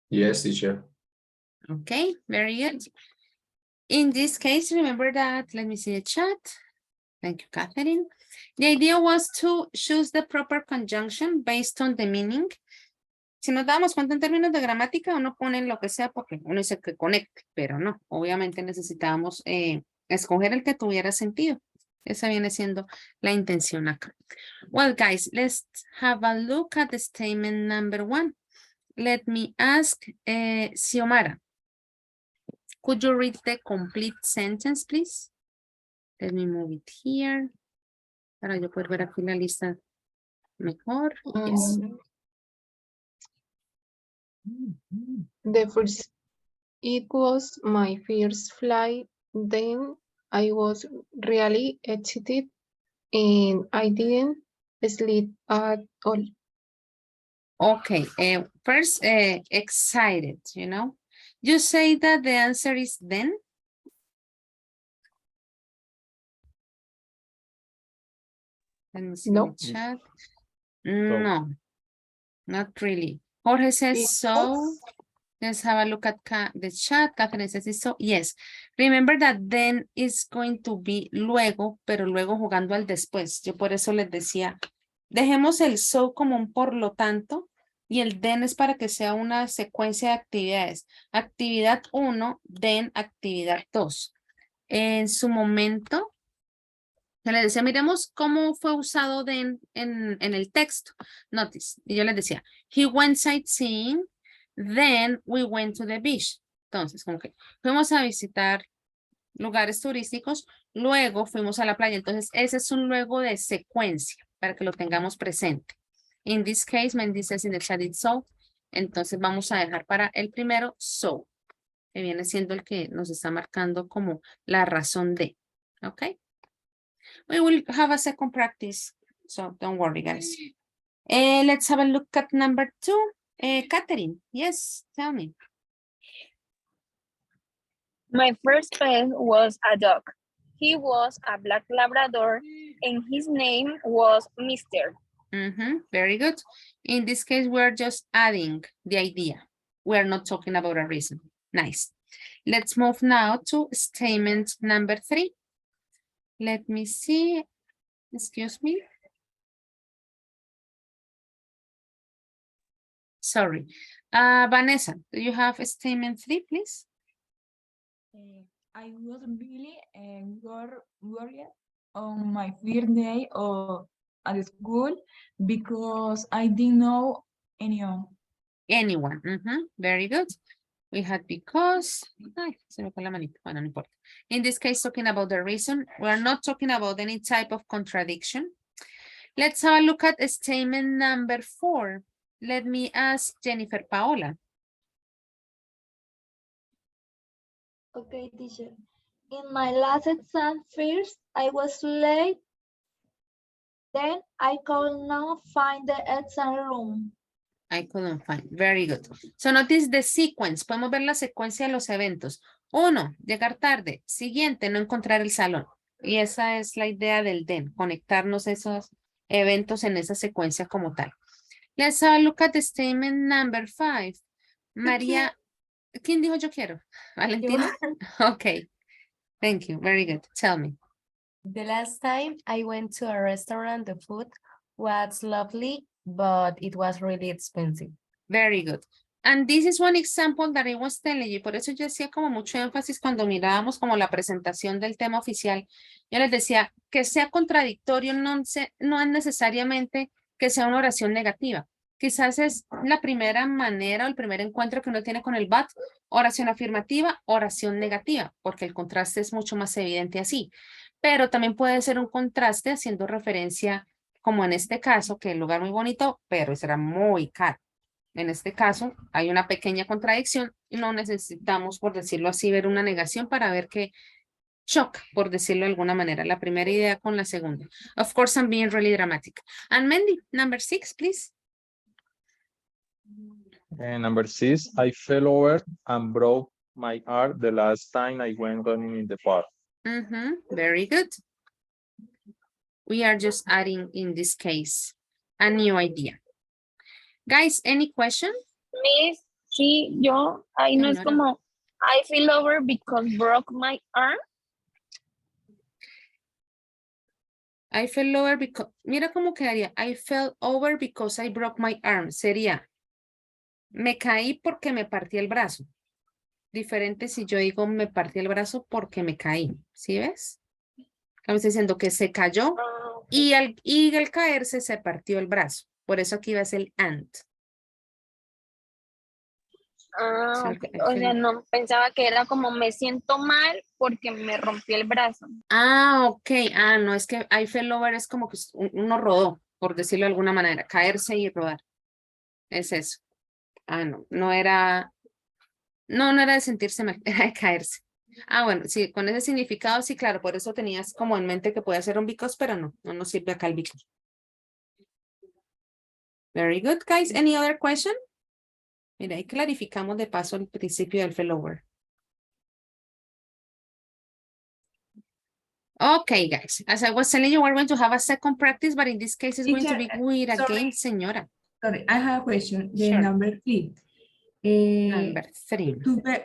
Yes, teacher. Okay, very good. In this case, remember that, let me see the chat. Thank you, Catherine. The idea was to choose the proper conjunction based on the meaning. Si nos damos cuenta en términos de gramática, uno pone lo que sea porque uno dice que conecte, pero no, obviamente necesitábamos escoger el que tuviera sentido. Esa viene siendo la intención acá. Well, guys, let's have a look at the statement number 1. Let me ask Xiomara. Could you read the complete sentence, please? Let me move it here. Para yo poder ver aquí la lista mejor. Yes. It was my first flight. Then I was really excited and I didn't sleep at all. Okay, first, excited, you know. You say that the answer is then? Let me see No. the chat. No, not really. Jorge says so. Let's have a look at the chat. Catherine says it's so. Yes. Remember that then is going to be luego, pero luego jugando al después. Yo por eso les decía, dejemos el so como un por lo tanto y el then es para que sea una secuencia de actividades. Actividad 1, then actividad 2. En su momento, yo les decía, miremos cómo fue usado then en el texto. Notice, y yo les decía, he went sightseeing, then we went to the beach. Entonces, como que fuimos a visitar lugares turísticos, luego fuimos a la playa. Entonces, ese es un luego de secuencia para que lo tengamos presente. In this case, Mendy says in the chat it's so. Entonces, vamos a dejar para el primero so, que viene siendo el que nos está marcando como la razón de. ¿Ok? We will have a second practice, so don't worry, guys. Let's have a look at number 2. Catherine, yes, tell me. My first pet was a dog. He was a black Labrador and his name was Mr. Very good. In this case, we're just adding the idea. We're not talking about a reason. Nice. Let's move now to statement number 3. Let me see. Excuse me. Sorry. Vanessa, do you have statement 3, please? I was really worried on my first day at school because I didn't know anyone. Anyone. Very good. We had because. Ay, se me fue la manita. Bueno, no importa. In this case, talking about the reason, we're not talking about any type of contradiction. Let's have a look at statement number 4. Let me ask Jennifer Paola. Okay, teacher. In my last exam first, I was late. Then I could not find the exam room. I couldn't find. Very good. So notice the sequence. Podemos ver la secuencia de los eventos. 1, llegar tarde. Siguiente, no encontrar el salón. Y esa es la idea del then, conectarnos esos eventos en esa secuencia como tal. Let's have a look at the statement number 5. María, ¿quién dijo yo quiero? ¿Valentina? Okay. Thank you. Very good. Tell me. The last time I went to a restaurant, the food was lovely, but it was really expensive. Very good. And this is one example that I was telling you. Por eso yo hacía como mucho énfasis cuando mirábamos como la presentación del tema oficial. Yo les decía que sea contradictorio no es necesariamente que sea una oración negativa. Quizás es la primera manera o el primer encuentro que uno tiene con el but, oración afirmativa, oración negativa, porque el contraste es mucho más evidente así. Pero también puede ser un contraste haciendo referencia, como en este caso, que el lugar muy bonito, pero será muy caro. En este caso, hay una pequeña contradicción y no necesitamos, por decirlo así, ver una negación para ver que choca, por decirlo de alguna manera, la primera idea con la segunda. Of course, I'm being really dramatic. And Mandy, number 6, please. Number 6, I fell over and broke my arm the last time I went running in the park. Very good. We are just adding, in this case, a new idea. Guys, any question? Miss, sí, yo, ahí no es Señora. como, I feel over because broke my arm. I fell over because, mira cómo quedaría. I fell over because I broke my arm. Sería, me caí porque me partí el brazo. Diferente si yo digo me partí el brazo porque me caí. ¿Sí ves? Estamos diciendo que se cayó y al caerse se partió el brazo. Por eso aquí va a ser el and. Ah, Sí, o sea, no, pensaba que era como me siento mal porque me rompí el brazo. Ah, ok. Ah, no, es que I fell over es como que uno rodó, por decirlo de alguna manera. Caerse y rodar. Es eso. Ah, no, no era de sentirse mal, era de caerse. Ah, bueno, sí, con ese significado, sí, claro, por eso tenías como en mente que puede ser un because, pero no nos sirve acá el because. Very good, guys. Any other question? Mira, ahí clarificamos de paso el principio del failover. Okay, guys. As I was telling you, we're going to have a second practice, but in this case, it's going to be with a game, señora. Sorry, I have a question. The Sure. number 3. Number 3.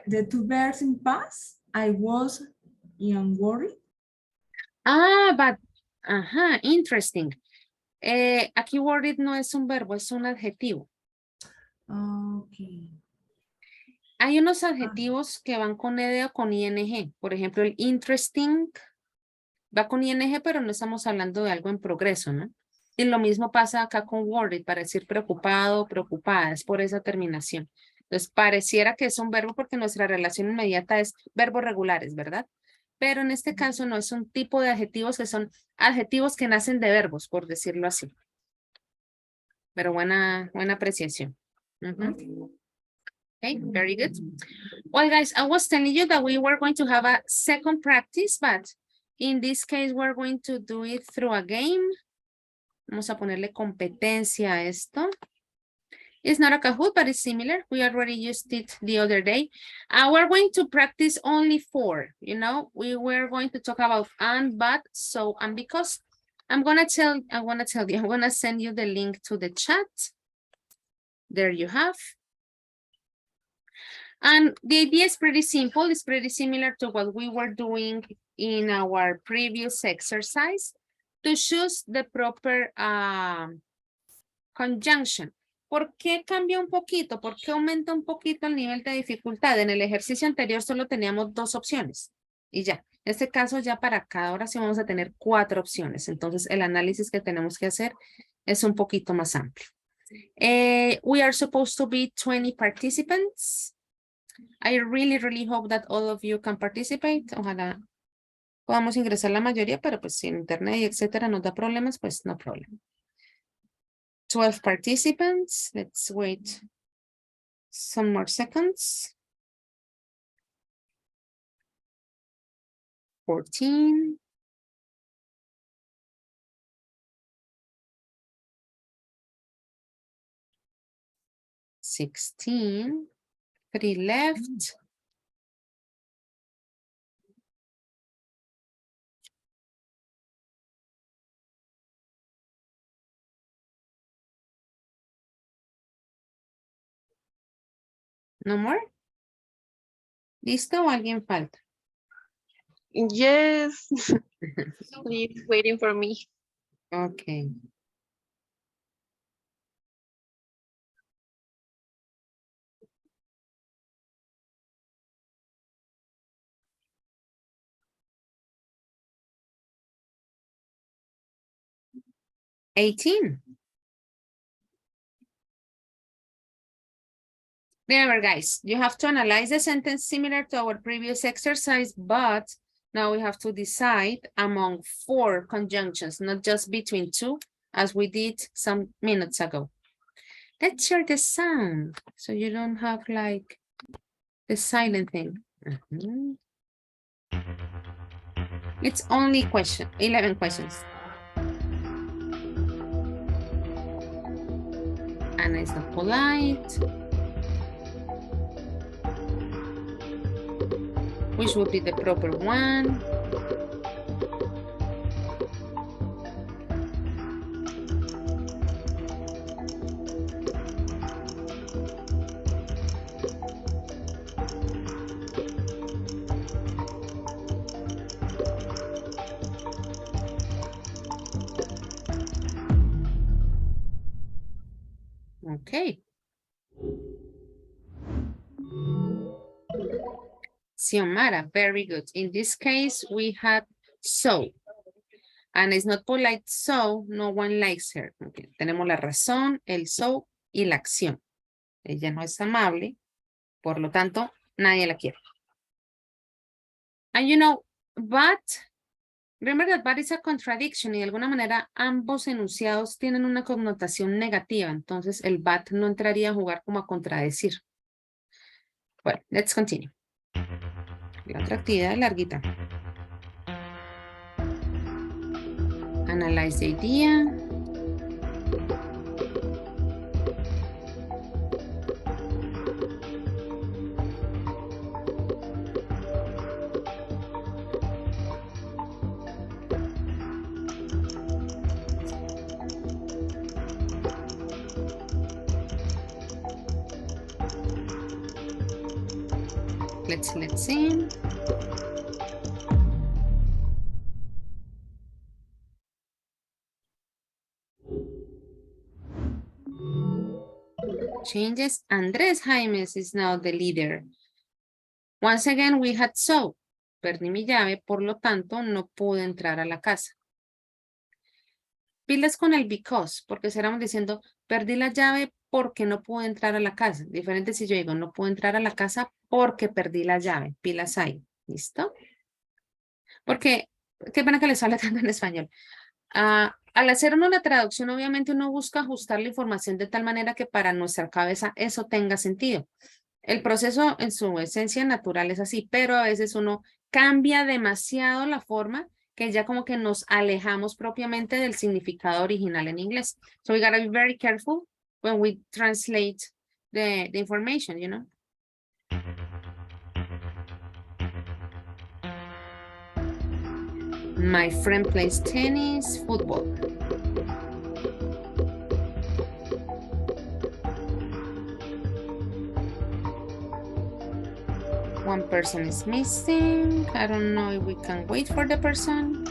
The two verbs in past, I was worried. Ah, but, interesting. Aquí worried no es un verbo, es un adjetivo. Okay. Hay unos adjetivos que van con ed o con ing. Por ejemplo, el interesting va con ing, pero no estamos hablando de algo en progreso, ¿no? Y lo mismo pasa acá con worried, para decir preocupado, preocupada, es por esa terminación. Entonces, pareciera que es un verbo porque nuestra relación inmediata es verbos regulares, ¿verdad? Pero en este caso no es un tipo de adjetivos que son adjetivos que nacen de verbos, por decirlo así. Pero buena apreciación. Okay, very good. Well, guys, I was telling you that we were going to have a second practice, but in this case, we're going to do it through a game. Vamos a ponerle competencia a esto. It's not a Kahoot, but it's similar. We already used it the other day. We're going to practice only 4. You know, we were going to talk about and, but, so, and because. I'm gonna send you the link to the chat. There you have. And the idea is pretty simple. It's pretty similar to what we were doing in our previous exercise to choose the proper conjunction. ¿Por qué cambia un poquito? ¿Por qué aumenta un poquito el nivel de dificultad? En el ejercicio anterior solo teníamos 2 opciones y ya. En este caso ya para cada oración vamos a tener 4 opciones. Entonces el análisis que tenemos que hacer es un poquito más amplio. We are supposed to be 20 participants. I really hope that all of you can participate. Ojalá podamos ingresar la mayoría, pero pues si en internet y etcétera nos da problemas, pues no problem. 12 participants. Let's wait some more seconds. 14. 16. 3 left. No more? ¿Listo o alguien falta? Yes. Please, waiting for me. Okay. $18. Remember, guys, you have to analyze the sentence similar to our previous exercise, but now we have to decide among 4 conjunctions, not just between 2, as we did some minutes ago. Let's share the sound, so you don't have like the silent thing. It's only 11 questions. Anna is not polite. Which would be the proper one? Xiomara, very good. In this case, we had so. And it's not polite, so no one likes her. Okay. Tenemos la razón, el so y la acción. Ella no es amable, por lo tanto, nadie la quiere. And you know, but, remember that but is a contradiction y de alguna manera ambos enunciados tienen una connotación negativa. Entonces, el but no entraría a jugar como a contradecir. Bueno, let's continue. La otra actividad es larguita. Analyze the idea. Let's see. Changes. Andrés Jaimes is now the leader. Once again, we had so. Perdí mi llave, por lo tanto, no pude entrar a la casa. Pilas con el because, porque estaremos diciendo, perdí la llave porque no pude entrar a la casa. Diferente si yo digo, no pude entrar a la casa porque perdí la llave. Pilas ahí. ¿Listo? Porque, qué pena que les hable tanto en español. Al hacer uno la traducción, obviamente uno busca ajustar la información de tal manera que para nuestra cabeza eso tenga sentido. El proceso en su esencia natural es así, pero a veces uno cambia demasiado la forma que ya como que nos alejamos propiamente del significado original en inglés. So we gotta be very careful when we translate the information, you know. My friend plays tennis, football. One person is missing. I don't know if we can wait for the person.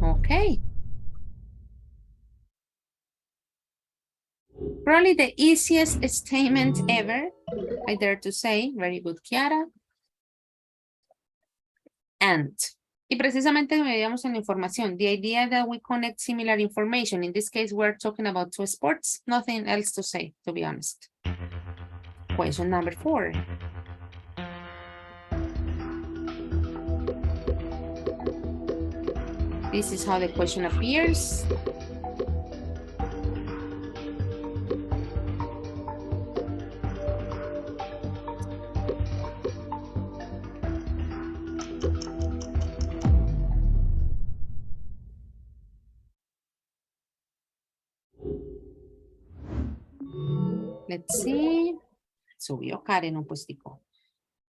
Okay. Probably the easiest statement ever, I dare to say. Very good, Kiara. And. Y precisamente veíamos en la información, the idea that we connect similar information. In this case, we're talking about two sports. Nothing else to say, to be honest. Question number 4. This is how the question appears. Let's see. Subió Karen un puestico.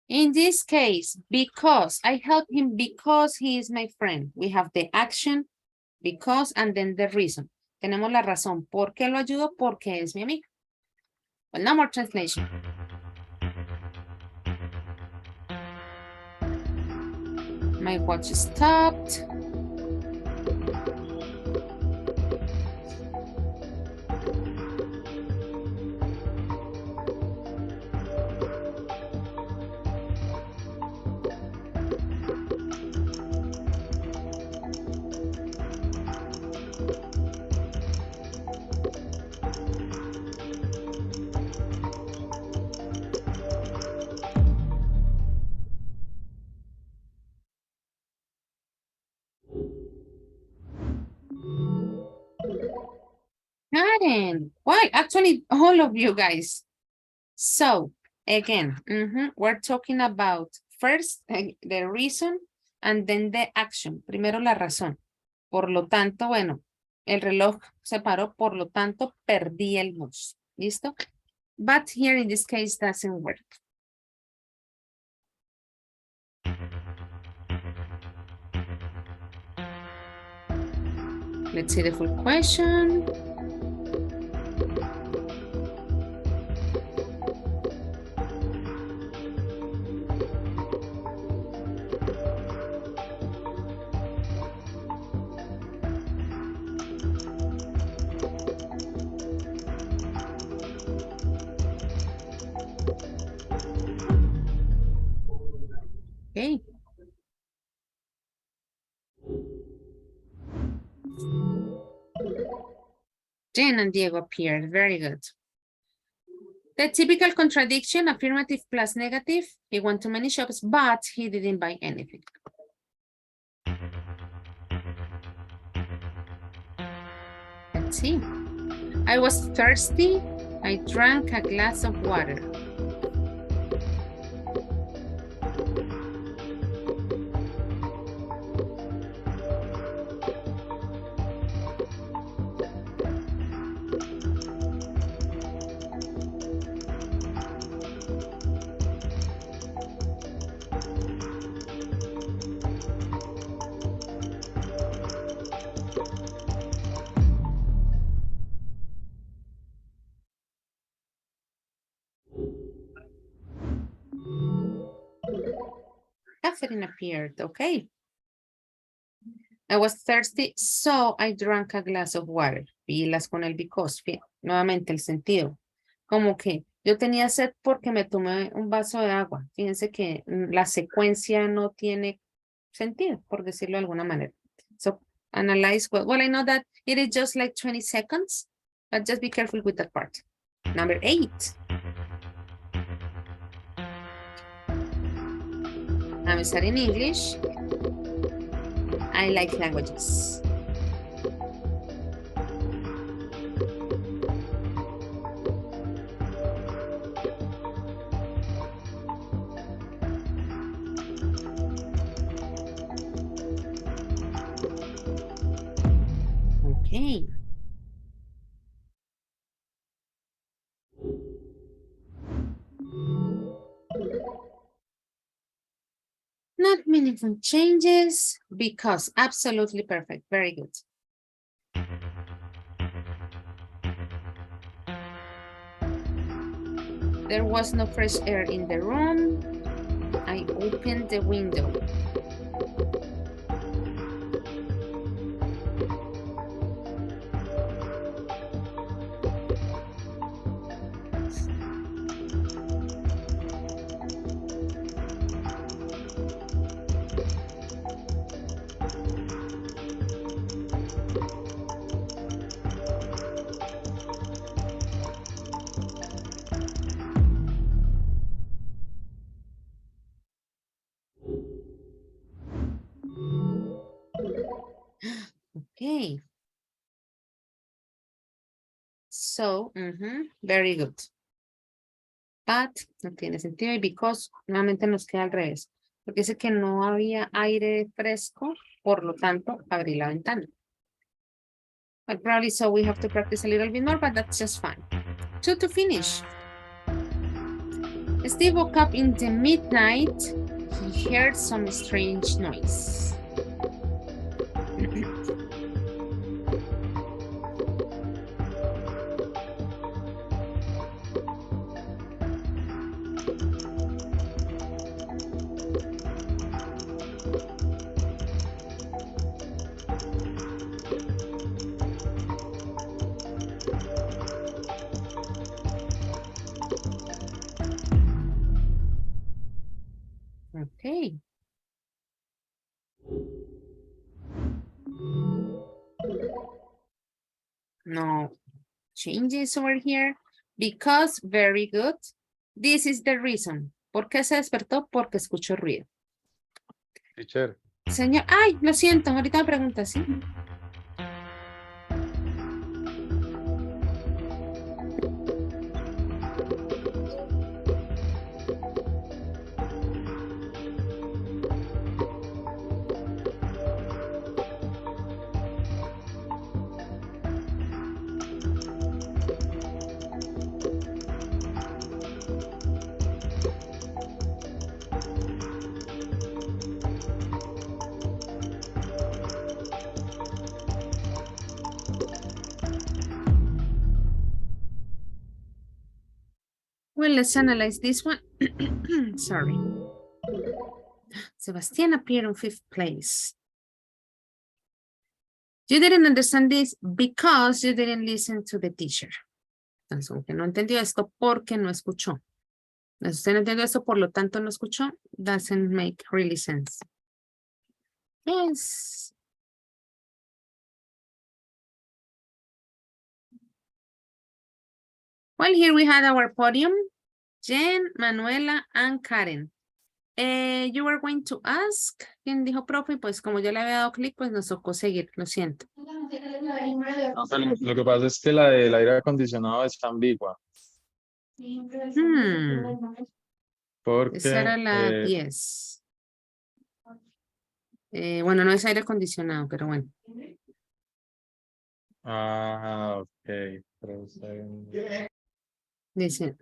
In this case, because I help him because he is my friend. We have the action, because, and then the reason. Tenemos la razón. ¿Por qué lo ayudo? Porque es mi amigo. Well, no more translation. My watch stopped. Karen, why? Actually, all of you guys. So, again, we're talking about first the reason and then the action. Primero la razón. Por lo tanto, bueno, el reloj se paró, por lo tanto, perdí el bus. ¿Listo? But here in this case doesn't work. Let's see the full question. Jen and Diego appeared. Very good. The typical contradiction, affirmative plus negative. He went to many shops, but he didn't buy anything. Let's see. I was thirsty. I drank a glass of water. Catherine appeared. Okay. I was thirsty, so I drank a glass of water. Pilas con el because. Nuevamente el sentido. Como que yo tenía sed porque me tomé un vaso de agua. Fíjense que la secuencia no tiene sentido, por decirlo de alguna manera. So, analyze well, I know that it is just like 20 seconds, but just be careful with that part. Number 8. I'm studying English. I like languages. Okay. Not meaningful changes because absolutely perfect. Very good. There was no fresh air in the room. I opened the window. Okay. So, very good. But no tiene sentido y because nuevamente nos queda al revés. Porque dice que no había aire fresco, por lo tanto, abrí la ventana. But probably so we have to practice a little bit more, but that's just fine. 2 to finish. Steve woke up in the midnight. He heard some strange noise. Okay. No changes over here because very good. This is the reason. ¿Por qué se despertó? Porque escuchó ruido. Teacher, Señor, ay, lo siento, ahorita me pregunta, ¿sí? Well, let's analyze this one. Sorry. Sebastian appeared on 5th place. You didn't understand this because you didn't listen to the teacher. Entonces, aunque no entendió esto porque no escuchó. Entonces, usted no entendió esto, por lo tanto no escuchó. Doesn't make really sense. Yes. Well, here we had our podium, Jen, Manuela, and Karen. You were going to ask, ¿quién dijo profe? Pues como yo le había dado clic, pues nos tocó seguir, lo siento. Lo que pasa es que la del aire acondicionado es ambigua. Porque Esa era la 10. Bueno, no es aire acondicionado, pero bueno. ok. Dice,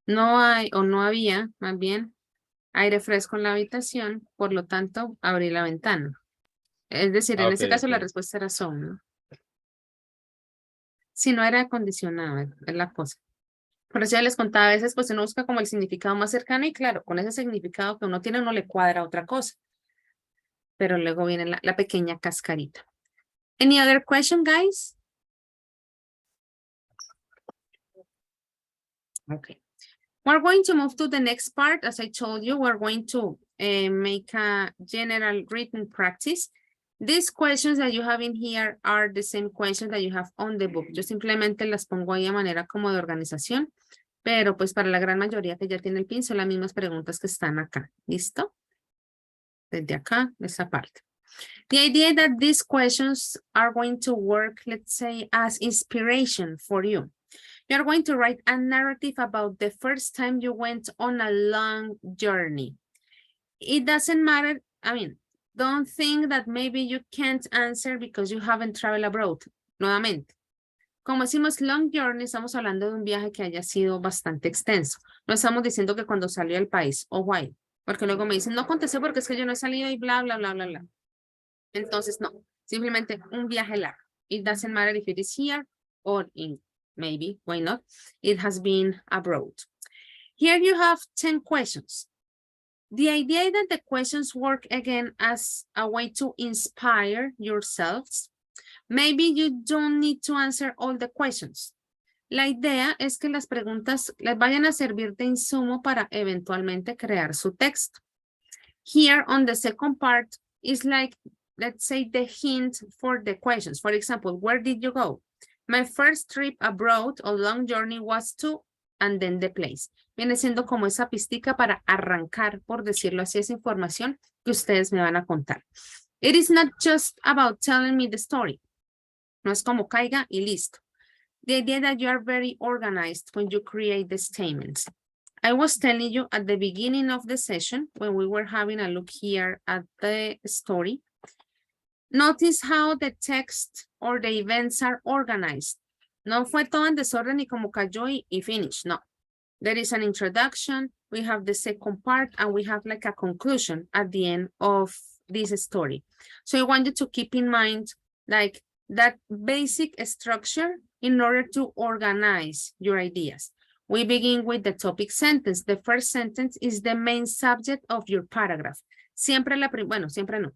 no hay o no había, más bien, aire fresco en la habitación, por lo tanto, abrí la ventana. Es decir, en este caso la respuesta era son, ¿no? Si no era acondicionado, es la cosa. Por eso ya les contaba, a veces pues uno busca como el significado más cercano y claro, con ese significado que uno tiene, uno le cuadra otra cosa. Pero luego viene la pequeña cascarita. Any other question, guys? Okay. We're going to move to the next part. As I told you, we're going to make a general written practice. These questions that you have in here are the same questions that you have on the book. Yo simplemente las pongo ahí a manera como de organización, pero pues para la gran mayoría que ya tiene el pin son las mismas preguntas que están acá. ¿Listo? Desde acá, esa parte. The idea that these questions are going to work, let's say, as inspiration for you. You're going to write a narrative about the first time you went on a long journey. It doesn't matter, I mean, don't think that maybe you can't answer because you haven't traveled abroad. Nuevamente, como decimos long journey, estamos hablando de un viaje que haya sido bastante extenso. No estamos diciendo que cuando salió del país, o why, porque luego me dicen, no contesté porque es que yo no he salido y bla, bla, bla, bla, bla. Entonces, no, simplemente un viaje largo. It doesn't matter if it is here or in, maybe, why not? It has been abroad. Here you have 10 questions. The idea is that the questions work again as a way to inspire yourselves. Maybe you don't need to answer all the questions. La idea es que las preguntas les vayan a servir de insumo para eventualmente crear su texto. Here on the second part is like, let's say, the hint for the questions. For example, where did you go? My first trip abroad or long journey was to, and then the place. Viene siendo como esa pistica para arrancar, por decirlo así, esa información que ustedes me van a contar. It is not just about telling me the story. No es como caiga y listo. The idea that you are very organized when you create the statements. I was telling you at the beginning of the session, when we were having a look here at the story, notice how the text or the events are organized. No fue todo en desorden y como cayó y finish, no. There is an introduction, we have the second part, and we have like a conclusion at the end of this story. So I want you to keep in mind like that basic structure in order to organize your ideas. We begin with the topic sentence. The first sentence is the main subject of your paragraph. Siempre bueno, siempre no.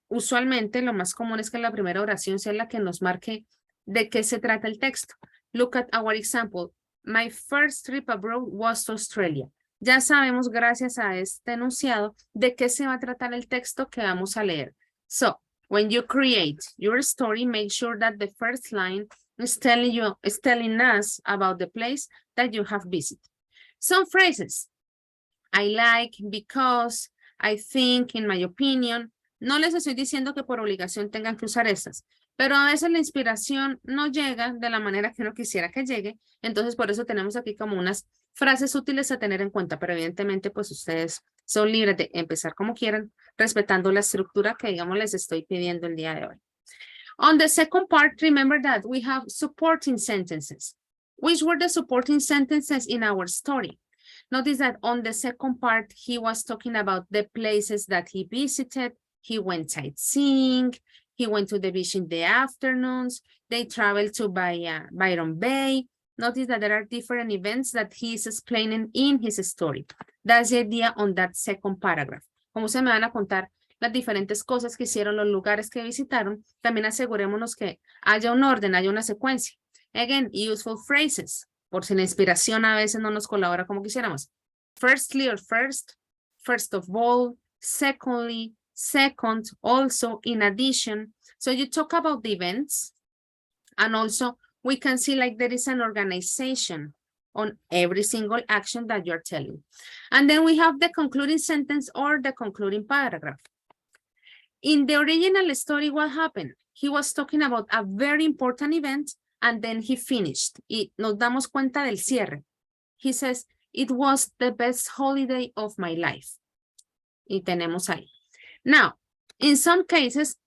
Usualmente lo más común es que la primera oración sea la que nos marque de qué se trata el texto. Look at our example. My first trip abroad was to Australia. Ya sabemos, gracias a este enunciado, de qué se va a tratar el texto que vamos a leer. So, when you create your story, make sure that the first line is telling us about the place that you have visited. Some phrases. I like, because, I think, in my opinion. No les estoy diciendo que por obligación tengan que usar estas, pero a veces la inspiración no llega de la manera que uno quisiera que llegue, entonces por eso tenemos aquí como unas frases útiles a tener en cuenta, pero evidentemente pues ustedes son libres de empezar como quieran, respetando la estructura que digamos les estoy pidiendo el día de hoy. On the second part, remember that we have supporting sentences. Which were the supporting sentences in our story? Notice that on the second part, he was talking about the places that he visited. He went sightseeing. He went to the beach in the afternoons. They traveled to Byron Bay. Notice that there are different events that he is explaining in his story. That's the idea on that second paragraph. Como se me van a contar las diferentes cosas que hicieron, los lugares que visitaron, también asegurémonos que haya un orden, haya una secuencia. Again, useful phrases. Por si la inspiración a veces no nos colabora como quisiéramos. Firstly or first, first of all, secondly, second, also, in addition. So you talk about the events and also we can see like there is an organization on every single action that you're telling. And then we have the concluding sentence or the concluding paragraph. In the original story, what happened? He was talking about a very important event and then he finished. Y nos damos cuenta del cierre. He says, it was the best holiday of my life. Y tenemos ahí. Now, in some cases,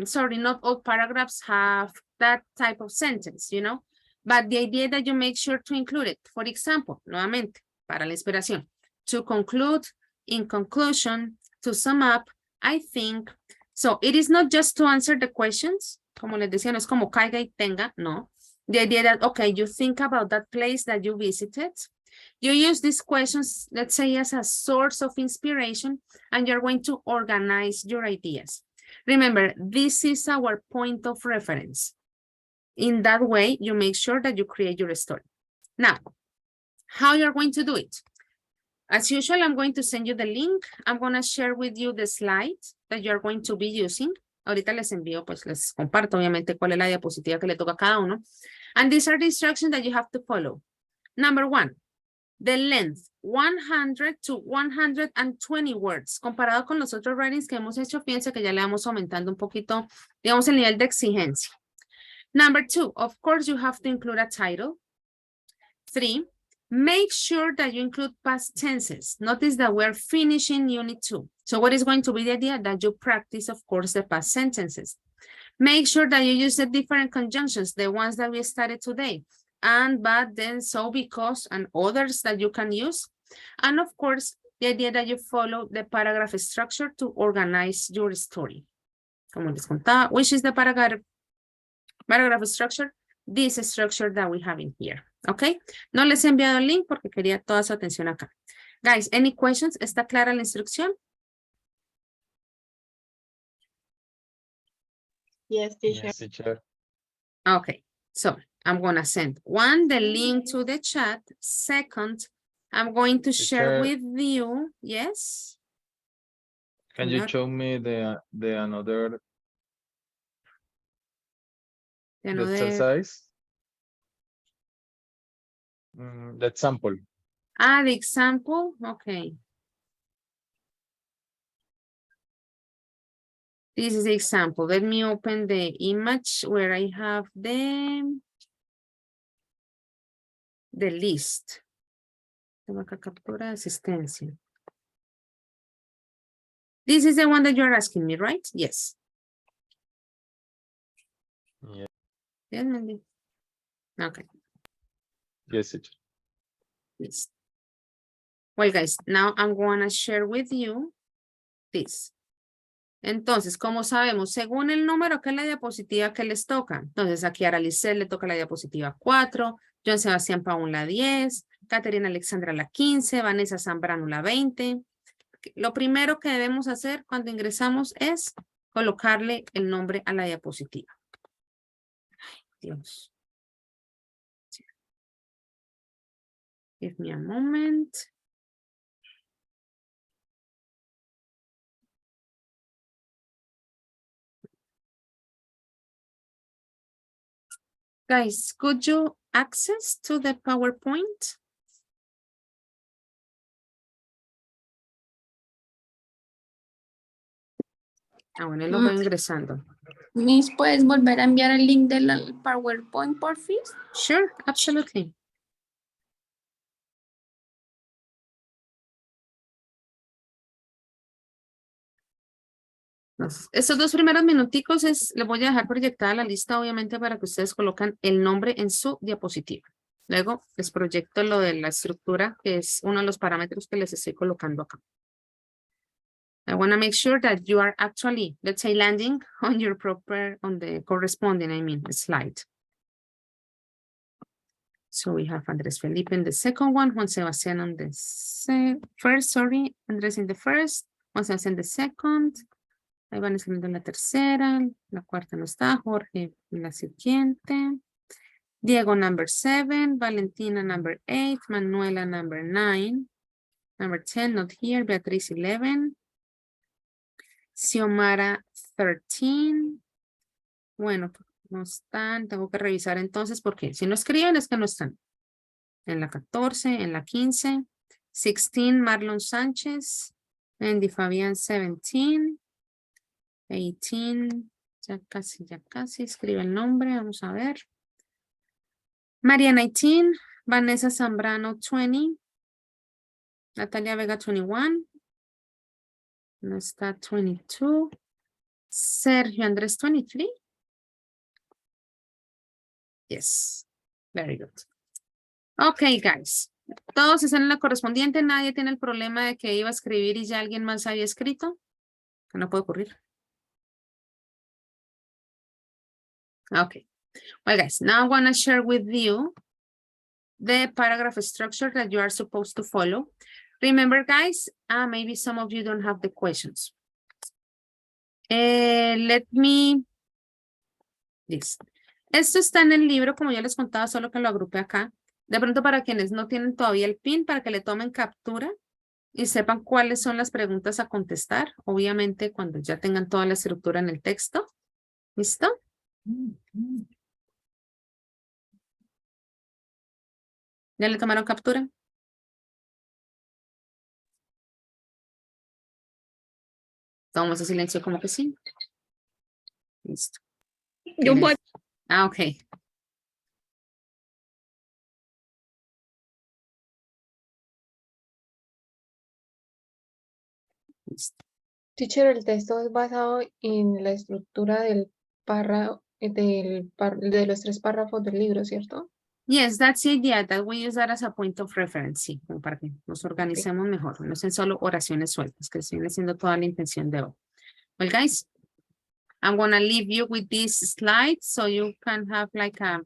sorry, not all paragraphs have that type of sentence, you know, but the idea that you make sure to include it. For example, nuevamente, para la inspiración. To conclude, in conclusion, to sum up, I think. So it is not just to answer the questions. Como les decía, no es como caiga y tenga, no. The idea that, okay, you think about that place that you visited. You use these questions, let's say, as a source of inspiration, and you're going to organize your ideas. Remember, this is our point of reference. In that way, you make sure that you create your story. Now, how you're going to do it? As usual, I'm going to send you the link. I'm going to share with you the slides that you're going to be using. Ahorita les envío, pues les comparto obviamente cuál es la diapositiva que le toca a cada uno. And these are the instructions that you have to follow. Number one, the length, 100 to 120 words. Comparado con los otros writings que hemos hecho, piensa que ya le vamos aumentando un poquito, digamos, el nivel de exigencia. Number two, of course, you have to include a title. 3, make sure that you include past tenses. Notice that we're finishing unit 2. So what is going to be the idea? That you practice, of course, the past sentences. Make sure that you use the different conjunctions, the ones that we studied today. And, but, then, so, because, and others that you can use. And of course, the idea that you follow the paragraph structure to organize your story. Como les contaba, which is the paragraph structure? This structure that we have in here. Okay. No les he enviado el link porque quería toda su atención acá. Guys, any questions? ¿Está clara la instrucción? Yes, teacher. Yes, teacher. Okay. So I'm going to send one, the link to the chat. Second, I'm going to share with you. Yes. Can you show me the another exercise? The example. Ah, the example. Okay. This is the example. Let me open the image where I have the list. Tengo acá captura de asistencia. This is the one that you're asking me, right? Yes. Yeah. Yes, Mandy. Okay. Yes, teacher. Yes. Well, guys, now I'm going to share with you this. Entonces, como sabemos, según el número que es la diapositiva que les toca. Entonces, aquí a Aralicel le toca la diapositiva 4, John Sebastián Paún la 10, Caterina Alexandra la 15, Vanessa Zambrano la 20. Lo primero que debemos hacer cuando ingresamos es colocarle el nombre a la diapositiva. Ay, Dios. Give me a moment. Guys, could you access to the PowerPoint? Ah, bueno, lo voy ingresando. Miss, ¿puedes volver a enviar el link del PowerPoint, por fin? Sure, absolutely. Entonces, estos 2 primeros minuticos les voy a dejar proyectada la lista, obviamente, para que ustedes colocan el nombre en su diapositiva. Luego les proyecto lo de la estructura, que es uno de los parámetros que les estoy colocando acá. I want to make sure that you are actually, let's say, landing on your on the corresponding, slide. So we have Andres Felipe in the second one, Juan Sebastián on the first, sorry, Andres in the first, Juan Sebastián in the second. Ahí van escribiendo en la tercera, la cuarta no está, Jorge en la siguiente. Diego number 7, Valentina number 8, Manuela number 9, number 10 not here, Beatriz 11, Xiomara 13. Bueno, No están, tengo que revisar entonces porque si no escriben es que no están. En la 14, en la 15, 16 Marlon Sánchez, Andy Fabián 17, 18, ya casi, escribe el nombre, vamos a ver. María 19, Vanessa Zambrano 20, Natalia Vega 21, no está 22, Sergio Andrés 23. Yes, very good. Okay, guys. Todos están en la correspondiente, nadie tiene el problema de que iba a escribir y ya alguien más había escrito. Que no puede ocurrir. Okay. Well, guys, now I want to share with you the paragraph structure that you are supposed to follow. Remember, guys, maybe some of you don't have the questions. Let me... This. Esto está en el libro, como ya les contaba, solo que lo agrupé acá. De pronto, para quienes no tienen todavía el PIN, para que le tomen captura y sepan cuáles son las preguntas a contestar. Obviamente, cuando ya tengan toda la estructura en el texto. ¿Listo? ¿Ya le tomaron captura? Tomamos ese silencio como que sí. Listo. Yo voy. Ok. Listo. Teacher, el texto es basado en la estructura del de los 3 párrafos del libro, ¿cierto? Yes, that's it. Yeah, that we use that as a point of reference. Sí, como para que nos organicemos mejor. No sean solo oraciones sueltas, que viene siendo toda la intención de hoy. Well, guys, I'm gonna leave you with this slide so you can have like a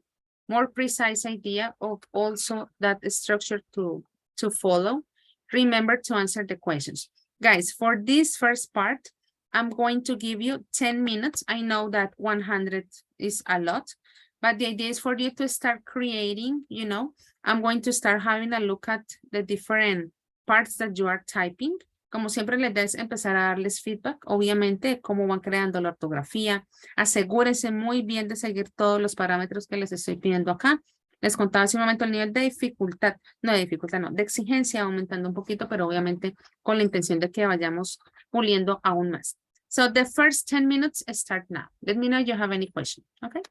more precise idea of also that structure to follow. Remember to answer the questions. Guys, for this first part, I'm going to give you 10 minutes. I know that 100 is a lot, but the idea is for you to start creating, you know, I'm going to start having a look at the different parts that you are typing. Como siempre, les des empezar a darles feedback, obviamente, cómo van creando la ortografía. Asegúrense muy bien de seguir todos los parámetros que les estoy pidiendo acá. Les contaba hace un momento el nivel de dificultad, de exigencia aumentando un poquito, pero obviamente con la intención de que vayamos puliendo aún más. So the first 10 minutes start now. Let me know if you have any question, okay?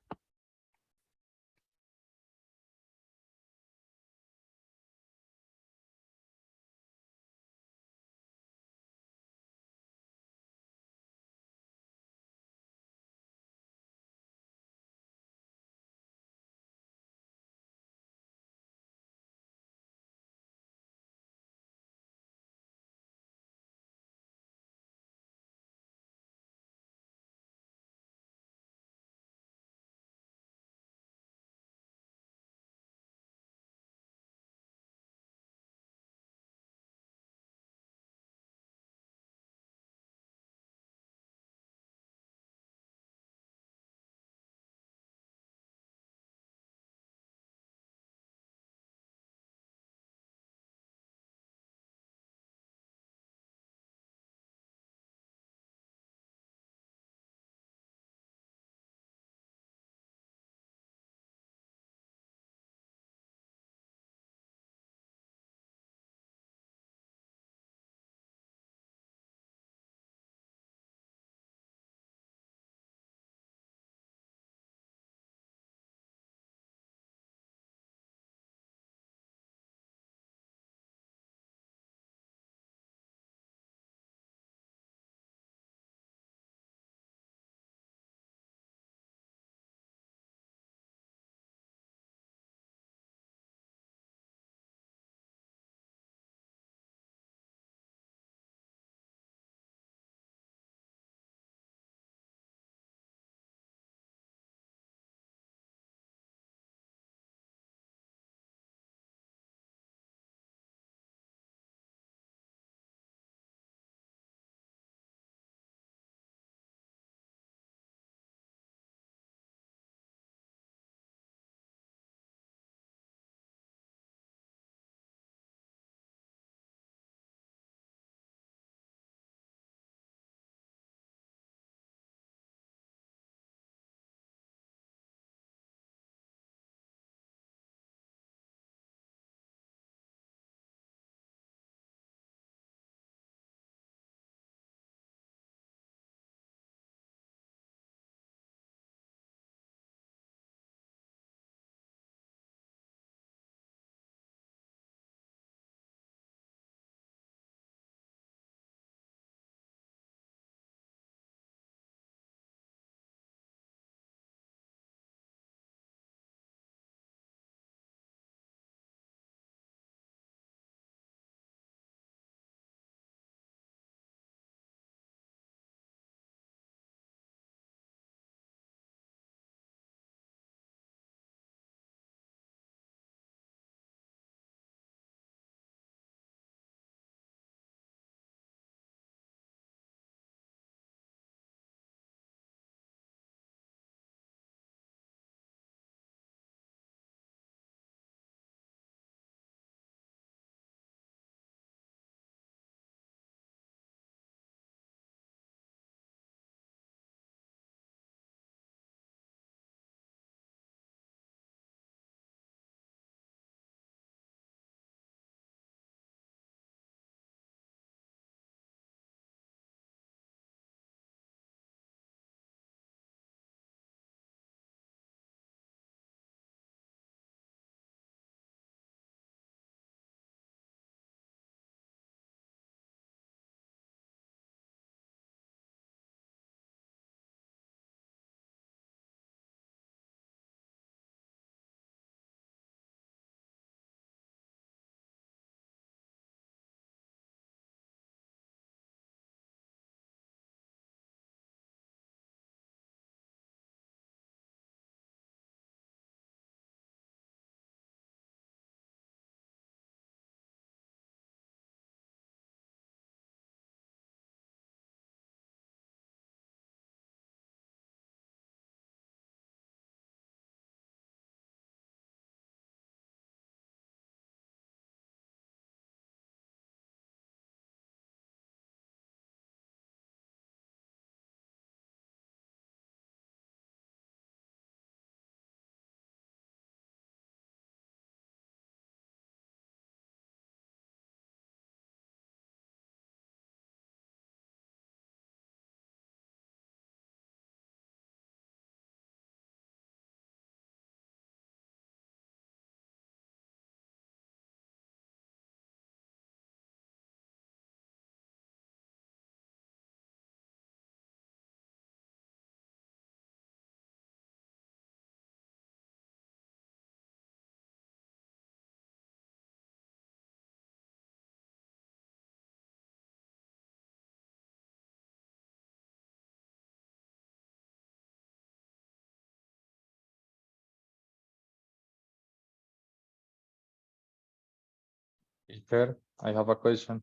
Teacher, I have a question.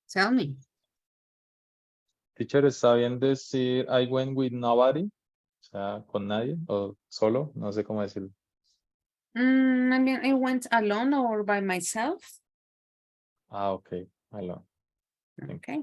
Tell me. Teacher, ¿está bien decir I went with nobody? O sea, con nadie o solo, no sé cómo decirlo. I mean, I went alone or by myself. Ah, ok, alone. Okay.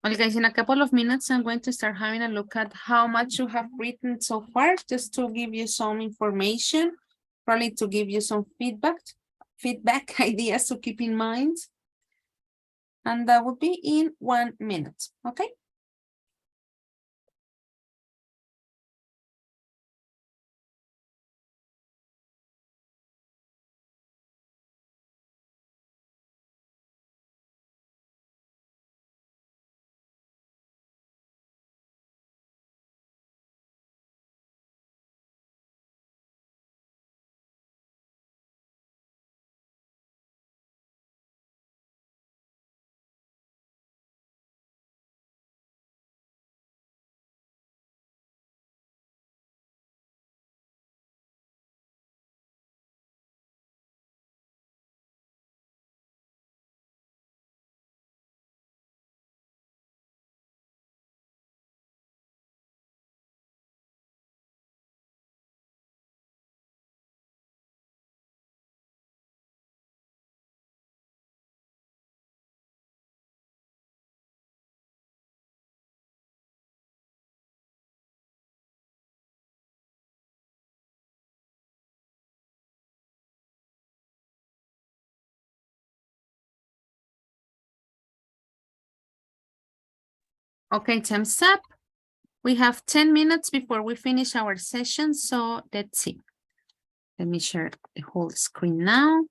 Well, guys, in a couple of minutes, I'm going to start having a look at how much you have written so far, just to give you some information, probably to give you some feedback ideas to keep in mind. And that will be in 1 minute, okay? Okay, time's up. We have 10 minutes before we finish our session, so let's see. Let me share the whole screen now.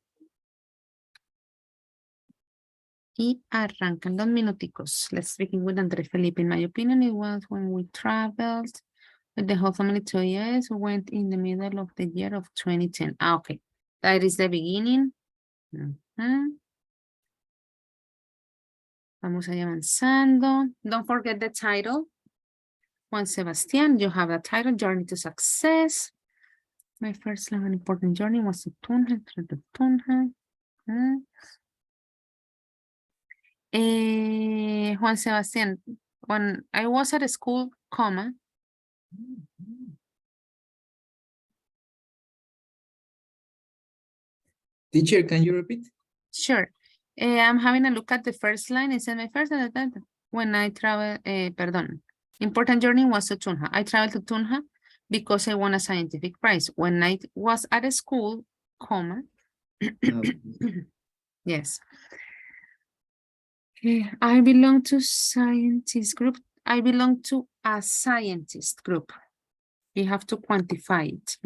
Y arrancan los minuticos. Let's begin with Andrés Felipe. In my opinion, it was when we traveled. The whole family to US went in the middle of the year of 2010. Ah, okay. That is the beginning. Ujú. Vamos ahí avanzando. Don't forget the title. Juan Sebastián, you have a title, Journey to Success. My first long and important journey was to Tunja, through the Tunja. Juan Sebastián, when I was at school, comma. Teacher, can you repeat? Sure. I'm having a look at the first line. It said my first, when I travel, perdón. Important journey was to Tunja. I traveled to Tunja because I won a scientific prize. When I was at a school, comma. Yes. I belong to scientist group. I belong to a scientist group. You have to quantify it.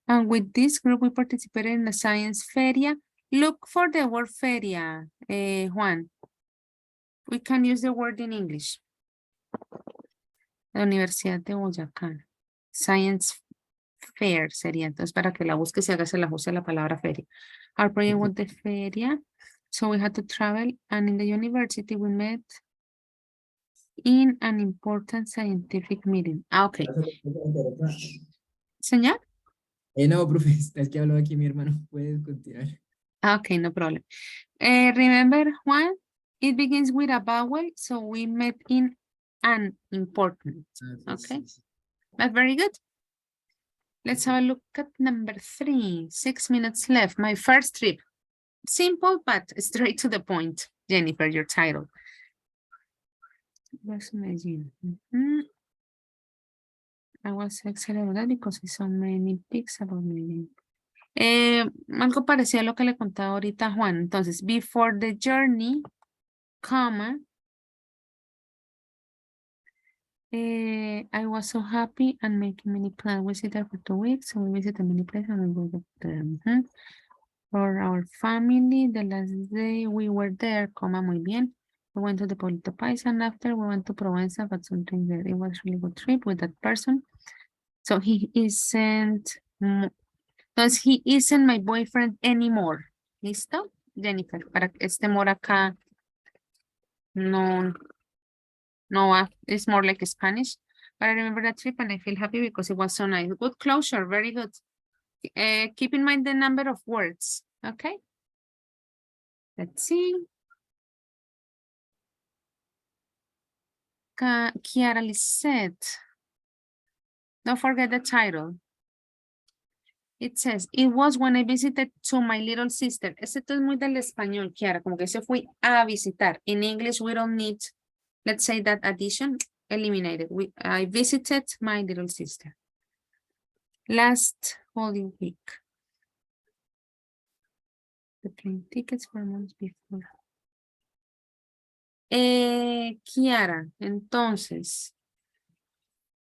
And with this group, we participated in a science feria. Look for the word feria, Juan. We can use the word in English. La Universidad de Boyacá. Science fair sería. Entonces, para que la busque, se haga se la use la palabra feria. Our project was the feria. So we had to travel, and in the university we met in an important scientific meeting. Ah, okay. ¿Señor? No, profe, es que habló aquí mi hermano. Puedes continuar. Ah, okay, no problem. Remember, Juan, it begins with a vowel, so we met in an important. Okay, that's very good. Let's have a look at number 3. 6 minutes left. My first trip. Simple, but straight to the point. Jennifer, your title. Where's Medellin? I was excited about that because I saw many pics about Medellin. Algo parecido a lo que le contaba ahorita Juan. Entonces, before the journey, comma, I was so happy and making many plans. We sit there for 2 weeks, so we visited many places and we go there. For our family, the last day we were there, comma, muy bien. We went to the Pueblito Paisa, and after we went to Provenza, but something there. It was a really good trip with that person. So he isn't, he isn't my boyfriend anymore. ¿Listo? Jennifer, para que este more acá, no va, it's more like Spanish. But I remember that trip and I feel happy because it was so nice. Good closure, very good. Keep in mind the number of words, okay? Let's see. Kiara Lisette. Don't forget the title. It says, it was when I visited to my little sister. Esto es muy del español, Kiara, como que se fui a visitar. In English, we don't need, let's say that addition, eliminated. I visited my little sister. Last Holy Week. The plane tickets for months before. Kiara, entonces,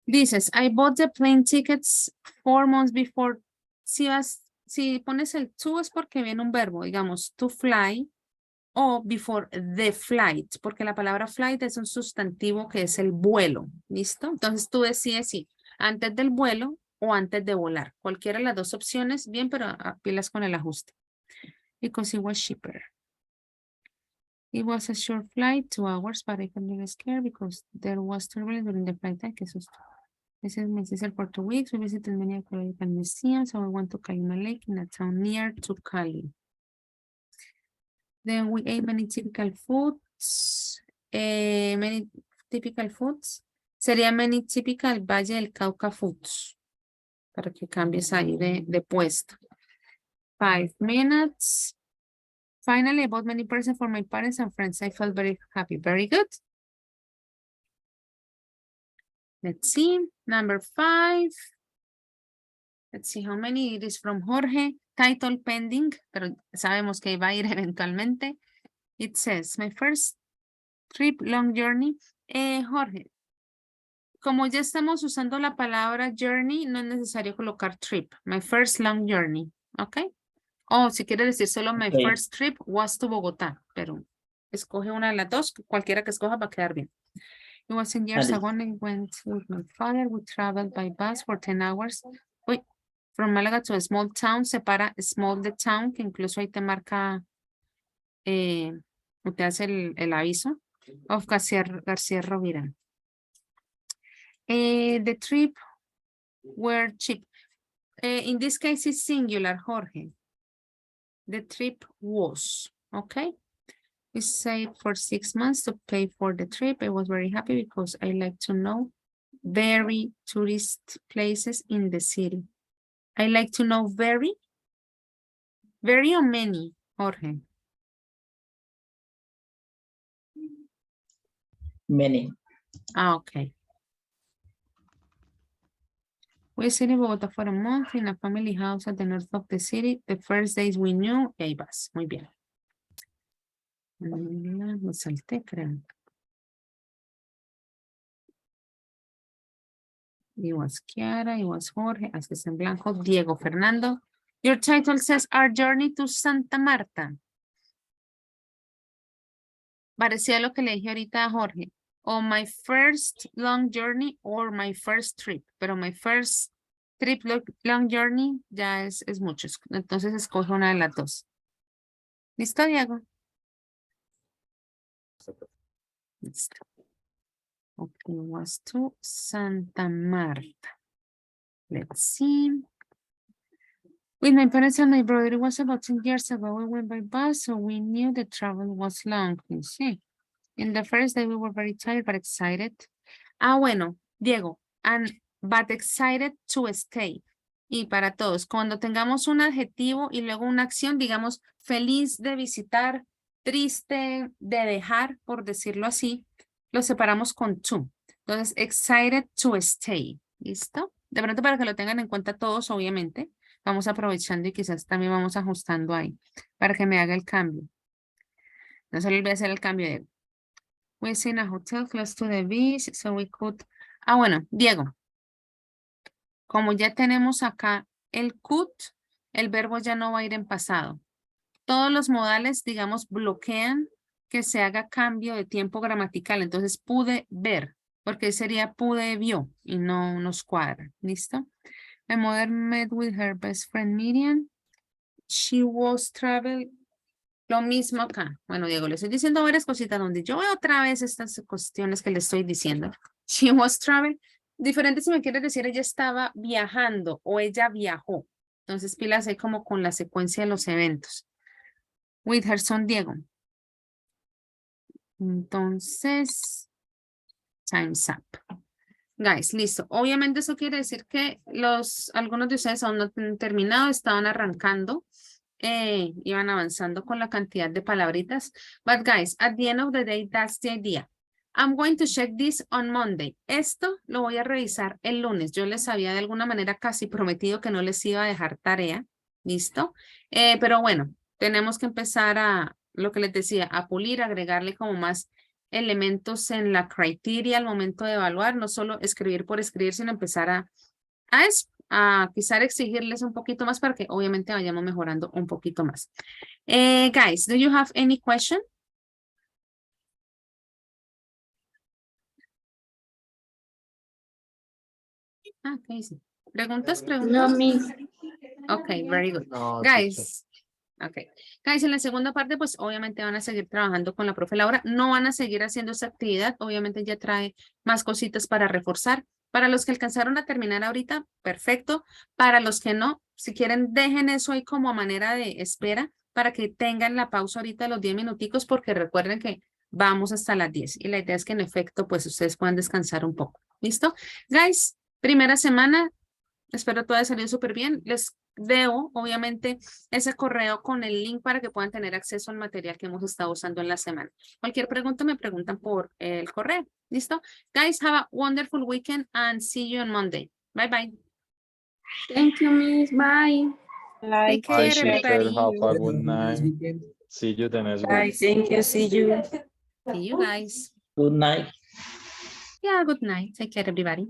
dices, I bought the plane tickets 4 months before. Si pones el to es porque viene un verbo, digamos, to fly, o before the flight, porque la palabra flight es un sustantivo que es el vuelo, ¿listo? Entonces tú decides si antes del vuelo o antes de volar. Cualquiera de las dos opciones, bien, pero pilas con el ajuste. Because it was cheaper. It was a short flight, 2 hours, but I got really scared because there was turbulence during the flight. Ay, qué susto. This is my sister for 2 weeks. We visited many archaeological museums, so we went to Calima Lake in a town near to Cali. Then we ate many typical foods. Many typical foods. Sería many typical Valle del Cauca foods. Para que cambies ahí de puesto. 5 minutes. Finally, I bought many presents for my parents and friends. I felt very happy. Very good. Let's see. Number 5. Let's see how many it is from Jorge. Title pending, pero sabemos que va a ir eventualmente. It says, my first trip, long journey. Jorge, como ya estamos usando la palabra journey, no es necesario colocar trip. My first long journey, ¿ok? O si quiere decir solo my first trip was to Bogotá, pero escoge una de las dos, cualquiera que escoja va a quedar bien. It was in years ago and I went with my father. We traveled by bus for 10 hours. Uy, from Málaga to a small town, separa small the town, que incluso ahí te marca, te hace el aviso, of García Rovira. The trip were cheap. In this case, it's singular, Jorge. The trip was, okay? We saved for 6 months to pay for the trip. I was very happy because I like to know very tourist places in the city. I like to know very or many, Jorge? Many. Okay. We stayed in Bogotá for a month in a family house at the north of the city. The first days we knew, Eibas. Muy bien. Me salté, creo. It was Kiara, it was Jorge, Asís en blanco, Diego Fernando. Your title says Our Journey to Santa Marta. Parecía lo que le dije ahorita a Jorge. O my first long journey or my first trip. Pero my first trip long journey ya es mucho. Entonces escoge una de las dos. ¿Listo, Diego? Listo. Okay, was to Santa Marta. Let's see. With my parents and my brother, it was about 10 years ago. We went by bus, so we knew the travel was long. You see. In the first day, we were very tired, but excited. Ah, bueno, Diego, but excited to stay. Y para todos, cuando tengamos un adjetivo y luego una acción, digamos, feliz de visitar, triste de dejar, por decirlo así, lo separamos con to. Entonces, excited to stay. ¿Listo? De pronto para que lo tengan en cuenta todos, obviamente. Vamos aprovechando y quizás también vamos ajustando ahí para que me haga el cambio. No se le olvide hacer el cambio de... We're in a hotel close to the beach, so we could... Ah, bueno, Diego. Como ya tenemos acá el could, el verbo ya no va a ir en pasado. Todos los modales, digamos, bloquean que se haga cambio de tiempo gramatical. Entonces, pude ver, porque sería pude vio y no nos cuadra. ¿Listo? My mother met with her best friend Miriam. She was travel. Lo mismo acá. Bueno, Diego, le estoy diciendo varias cositas donde yo veo otra vez estas cuestiones que le estoy diciendo. She was travel. Diferente si me quieres decir ella estaba viajando o ella viajó. Entonces, pilas ahí como con la secuencia de los eventos. With her son Diego. Entonces, time's up. Guys, listo. Obviamente eso quiere decir que algunos de ustedes aún no han terminado, estaban arrancando, iban avanzando con la cantidad de palabritas. But guys, at the end of the day, that's the idea. I'm going to check this on Monday. Esto lo voy a revisar el lunes. Yo les había de alguna manera casi prometido que no les iba a dejar tarea. ¿Listo? Pero bueno, tenemos que empezar a, lo que les decía, a pulir, agregarle como más elementos en la criteria al momento de evaluar, no solo escribir por escribir, sino empezar a quizás exigirles un poquito más para que obviamente vayamos mejorando un poquito más. Guys, do you have any question? Okay, sí. ¿Preguntas? No, miss. Okay, very good. No, Guys, okay. Guys, en la segunda parte, pues obviamente van a seguir trabajando con la profe Laura. No van a seguir haciendo esa actividad. Obviamente ya trae más cositas para reforzar. Para los que alcanzaron a terminar ahorita, perfecto. Para los que no, si quieren, dejen eso ahí como a manera de espera para que tengan la pausa ahorita los 10 minuticos, porque recuerden que vamos hasta las 10. Y la idea es que en efecto, pues ustedes puedan descansar un poco. ¿Listo? Guys, primera semana. Espero todo haya salido súper bien. Les debo, obviamente, ese correo con el link para que puedan tener acceso al material que hemos estado usando en la semana. Cualquier pregunta me preguntan por el correo. ¿Listo? Guys, have a wonderful weekend and see you on Monday. Bye, bye. Thank you, miss. Bye. Take Bye, care, teacher. everybody. Have a good night. See you the next Bye, week. thank you, see you. See you guys. Good night. Yeah, good night. Take care, everybody.